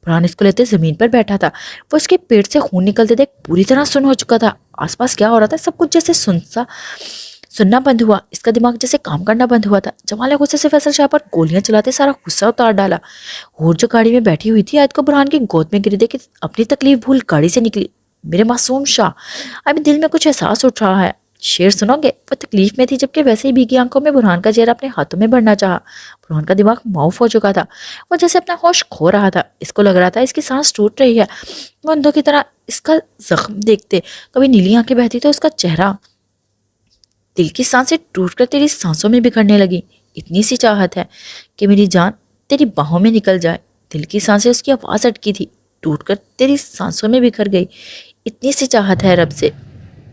برہان اس کو لیتے زمین پر بیٹھا تھا، وہ اس کے پیٹ سے خون نکلتے دیکھ پوری طرح سن ہو چکا تھا۔ آس پاس کیا ہو رہا تھا سب کچھ جیسے سننا بند ہوا، اس کا دماغ جیسے کام کرنا بند ہوا تھا۔ جمال نے غصے سے فیصل شاہ پر گولیاں چلاتے سارا غصہ اتار ڈالا۔ اور جو گاڑی میں بیٹھی ہوئی تھی آیت کو برہان کی گود میں گری دیکھ اپنی تکلیف بھول گاڑی سے نکلی۔ میرے معصوم شاہ، ابھی دل میں کچھ احساس اٹھ رہا ہے، شعر سنو گے؟ وہ تکلیف میں تھی جبکہ ویسے ہی بھیگی آنکھوں میں برہان کا چہرہ اپنے ہاتھوں میں بڑھنا چاہا۔ برہان کا دماغ معاف ہو چکا تھا، وہ جیسے اپنا ہوش کھو رہا تھا، اس کو لگ رہا تھا اس کی سانس ٹوٹ رہی ہے۔ وہ اندھوں کی طرح اس کا زخم دیکھتے، کبھی نیلی آنکھیں بہتی تو اس کا چہرہ۔ دل کی سانسیں ٹوٹ کر تیری سانسوں میں بکھرنے لگی، اتنی سی چاہت ہے کہ میری جان تیری باہوں میں نکل جائے۔ دل کی سانسیں اس کی آواز اٹکی تھی، ٹوٹ کر تیری سانسوں میں بکھر گئی، اتنی سی چاہت ہے رب سے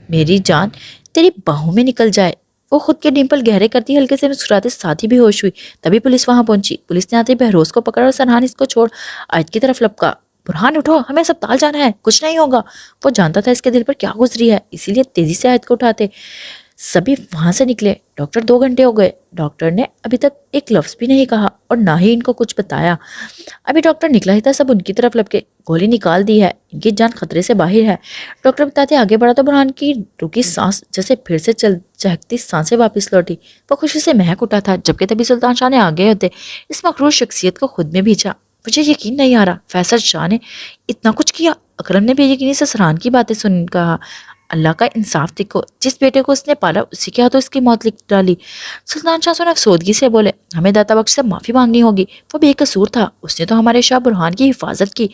میری جان تیری باہوں میں نکل جائے۔ وہ خود کے ڈمپل گہرے کرتی ہلکے سے مسکراتے ساتھ ہی بے ہوش ہوئی۔ تبھی پولیس وہاں پہنچی، پولیس نے آتے بہروز کو پکڑا اور سرحان اس کو چھوڑ آیت کی طرف لپکا۔ برہان اٹھو، ہمیں اسپتال جانا ہے، کچھ نہیں ہوگا۔ وہ جانتا تھا اس کے دل پر کیا گزری ہے، اسی لیے تیزی سے آیت کو اٹھاتے سبھی وہاں سے نکلے۔ ڈاکٹر 2 گھنٹے ہو گئے، ڈاکٹر نے ابھی تک ایک لفظ بھی نہیں کہا اور نہ ہی ان کو کچھ بتایا۔ ابھی ڈاکٹر نکلا ہی تھا سب ان کی طرف لپکے، گولی نکال دی ہے، ان کی جان خطرے سے باہر ہے۔ ڈاکٹر بتاتے آگے بڑھا تو برہان کی رکی سانس جیسے پھر سے چہکتی سانسیں واپس لوٹی، وہ خوشی سے مہک اٹھا تھا جبکہ تبھی سلطان شاہ نے آگے ہوتے اس مغرور شخصیت کو خود میں بھیجا۔ مجھے یقین نہیں آ رہا فیصل شاہ نے اتنا کچھ کیا۔ اکرم نے بے یقینی سے سرحان کی باتیں سن کہا، اللہ کا انصاف دیکھو، جس بیٹے کو اس نے پالا اسی کے ہاتھوں اس کی موت لکھ ڈالی۔ سلطان شاہ سن افسودگی سے بولے، ہمیں داتا بخش سے معافی مانگنی ہوگی، وہ بے قصور تھا، اس نے تو ہمارے شاہ برہان کی حفاظت کی،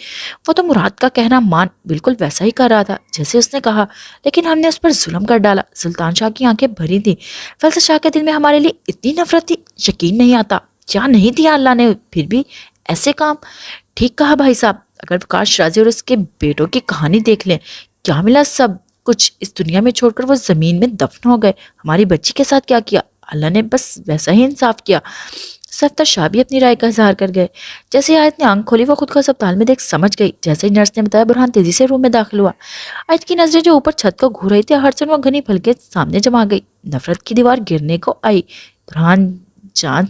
وہ تو مراد کا کہنا مان بالکل ویسا ہی کر رہا تھا جیسے اس نے کہا، لیکن ہم نے اس پر ظلم کر ڈالا۔ سلطان شاہ کی آنکھیں بھری تھیں، فیصل شاہ کے دل میں ہمارے لیے اتنی نفرت تھی، یقین نہیں آتا، کیا نہیں دیا اللہ نے، پھر بھی ایسے کام۔ ٹھیک کہا بھائی صاحب، اگر پرکاش راجی اور اس کے بیٹوں کی کہانی دیکھ لیں، کیا ملا سب کچھ اس دنیا میں چھوڑ کر وہ زمین میں دفن ہو گئے، ہماری بچی کے ساتھ کیا کیا، اللہ نے بس ویسا ہی انصاف کیا۔ سفتر شاہ بھی اپنی رائے کا اظہار کر گئے۔ جیسے ہی آیت نے آنکھ کھولی وہ خود کو اسپتال میں دیکھ سمجھ گئی، جیسے ہی نرس نے بتایا برہان تیزی سے روم میں داخل ہوا۔ آیت کی نظریں جو اوپر چھت کو گھور رہی تھی ہر سن وہ گھنی پھل کے سامنے جما گئی، نفرت کی دیوار گرنے کو آئی۔ برجان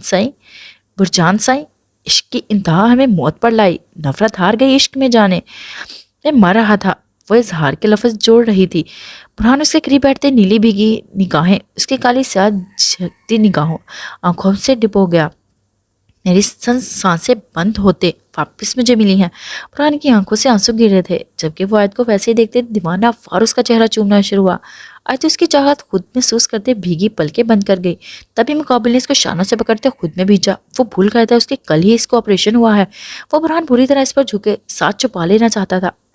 سائیں، عشق کی انتہا ہمیں موت پر لائی، نفرت ہار گئی عشق میں جانے میں مر رہا تھا، وہ اظہار کے لفظ جوڑ رہی تھی۔ برہان اس کے قریب بیٹھتے نیلی بھیگی نگاہیں اس کی کالی سیاہ جھکتی نگاہوں آنکھوں سے ڈبو گیا۔ میری سانسیں بند ہوتے واپس مجھے ملی ہیں۔ برہان کی آنکھوں سے آنسو گر رہے تھے جبکہ وہ آیت کو ویسے ہی دیکھتے دیوانہ فار اس کا چہرہ چومنا شروع ہوا۔ آیت اس کی چاہت خود محسوس کرتے بھیگی پلکیں بند کر گئی۔ تبھی مقابل نے اس کو شانوں سے پکڑتے خود میں بھیجا، وہ بھول گیا تھا اس کے کل ہی اس کو آپریشن ہوا ہے۔ وہ برہان بری طرح اس پر جھکے ساتھ چھپا لینا چاہتا تھا۔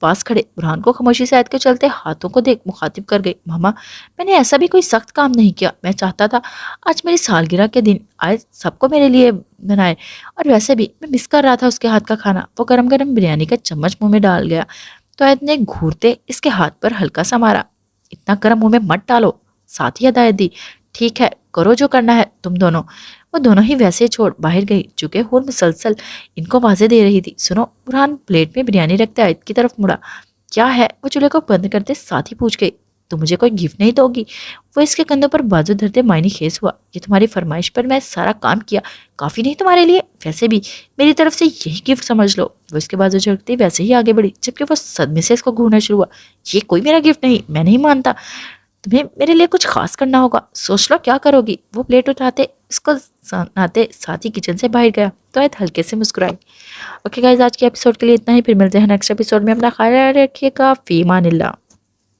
پاس کھڑے برہان کو خاموشی سے عائد کے چلتے ہاتھوں کو دیکھ مخاطب کر گئی، ماما میں نے ایسا بھی کوئی سخت کام نہیں کیا، میں چاہتا تھا آج میری سالگرہ کے دن آئے سب کو میرے لیے بنائے، اور ویسے بھی میں مس کر رہا تھا اس کے ہاتھ کا کھانا۔ وہ گرم گرم بریانی کا چمچ منہ میں ڈال گیا تو عائد نے گھورتے اس کے ہاتھ پر ہلکا سا مارا۔ اتنا گرم منہ میں مت ڈالو، ساتھ ہی ہدایت دی، ٹھیک ہے کرو جو کرنا ہے تم دونوں۔ وہ دونوں ہی ویسے چھوڑ باہر گئی، چونکہ ہور مسلسل ان کو واضح دے رہی تھی۔ سنو، برہان پلیٹ میں بریانی رکھتے عائد کی طرف مڑا۔ کیا ہے؟ وہ چولہے کو بند کرتے ساتھ ہی پوچھ گئی۔ تو مجھے کوئی گفٹ نہیں دو گی؟ وہ اس کے کندھوں پر بازو دھرتے معنی خیز ہوا۔ یہ تمہاری فرمائش پر میں سارا کام کیا، کافی نہیں تمہارے لیے؟ ویسے بھی میری طرف سے یہی گفٹ سمجھ لو۔ وہ اس کے بازو جھڑکتی ویسے ہی آگے بڑھی، جبکہ وہ صدمے سے اس کو گھورنا شروع ہوا۔ یہ کوئی میرا گفٹ نہیں، میں نہیں مانتا، تمہیں میرے لیے کچھ خاص کرنا ہوگا، سوچ لو کیا کرو گی۔ وہ پلیٹ اٹھاتے اس کو سناتے ساتھ ہی کچن سے باہر گیا تو عائد ہلکے سے مسکرائی۔ اوکے گائز، آج کے ایپیسوڈ کے لیے اتنا ہی، پھر ملتے ہیں نیکسٹ ایپیسوڈ میں۔ اپنا خیال رکھیے گا، فی امان اللہ۔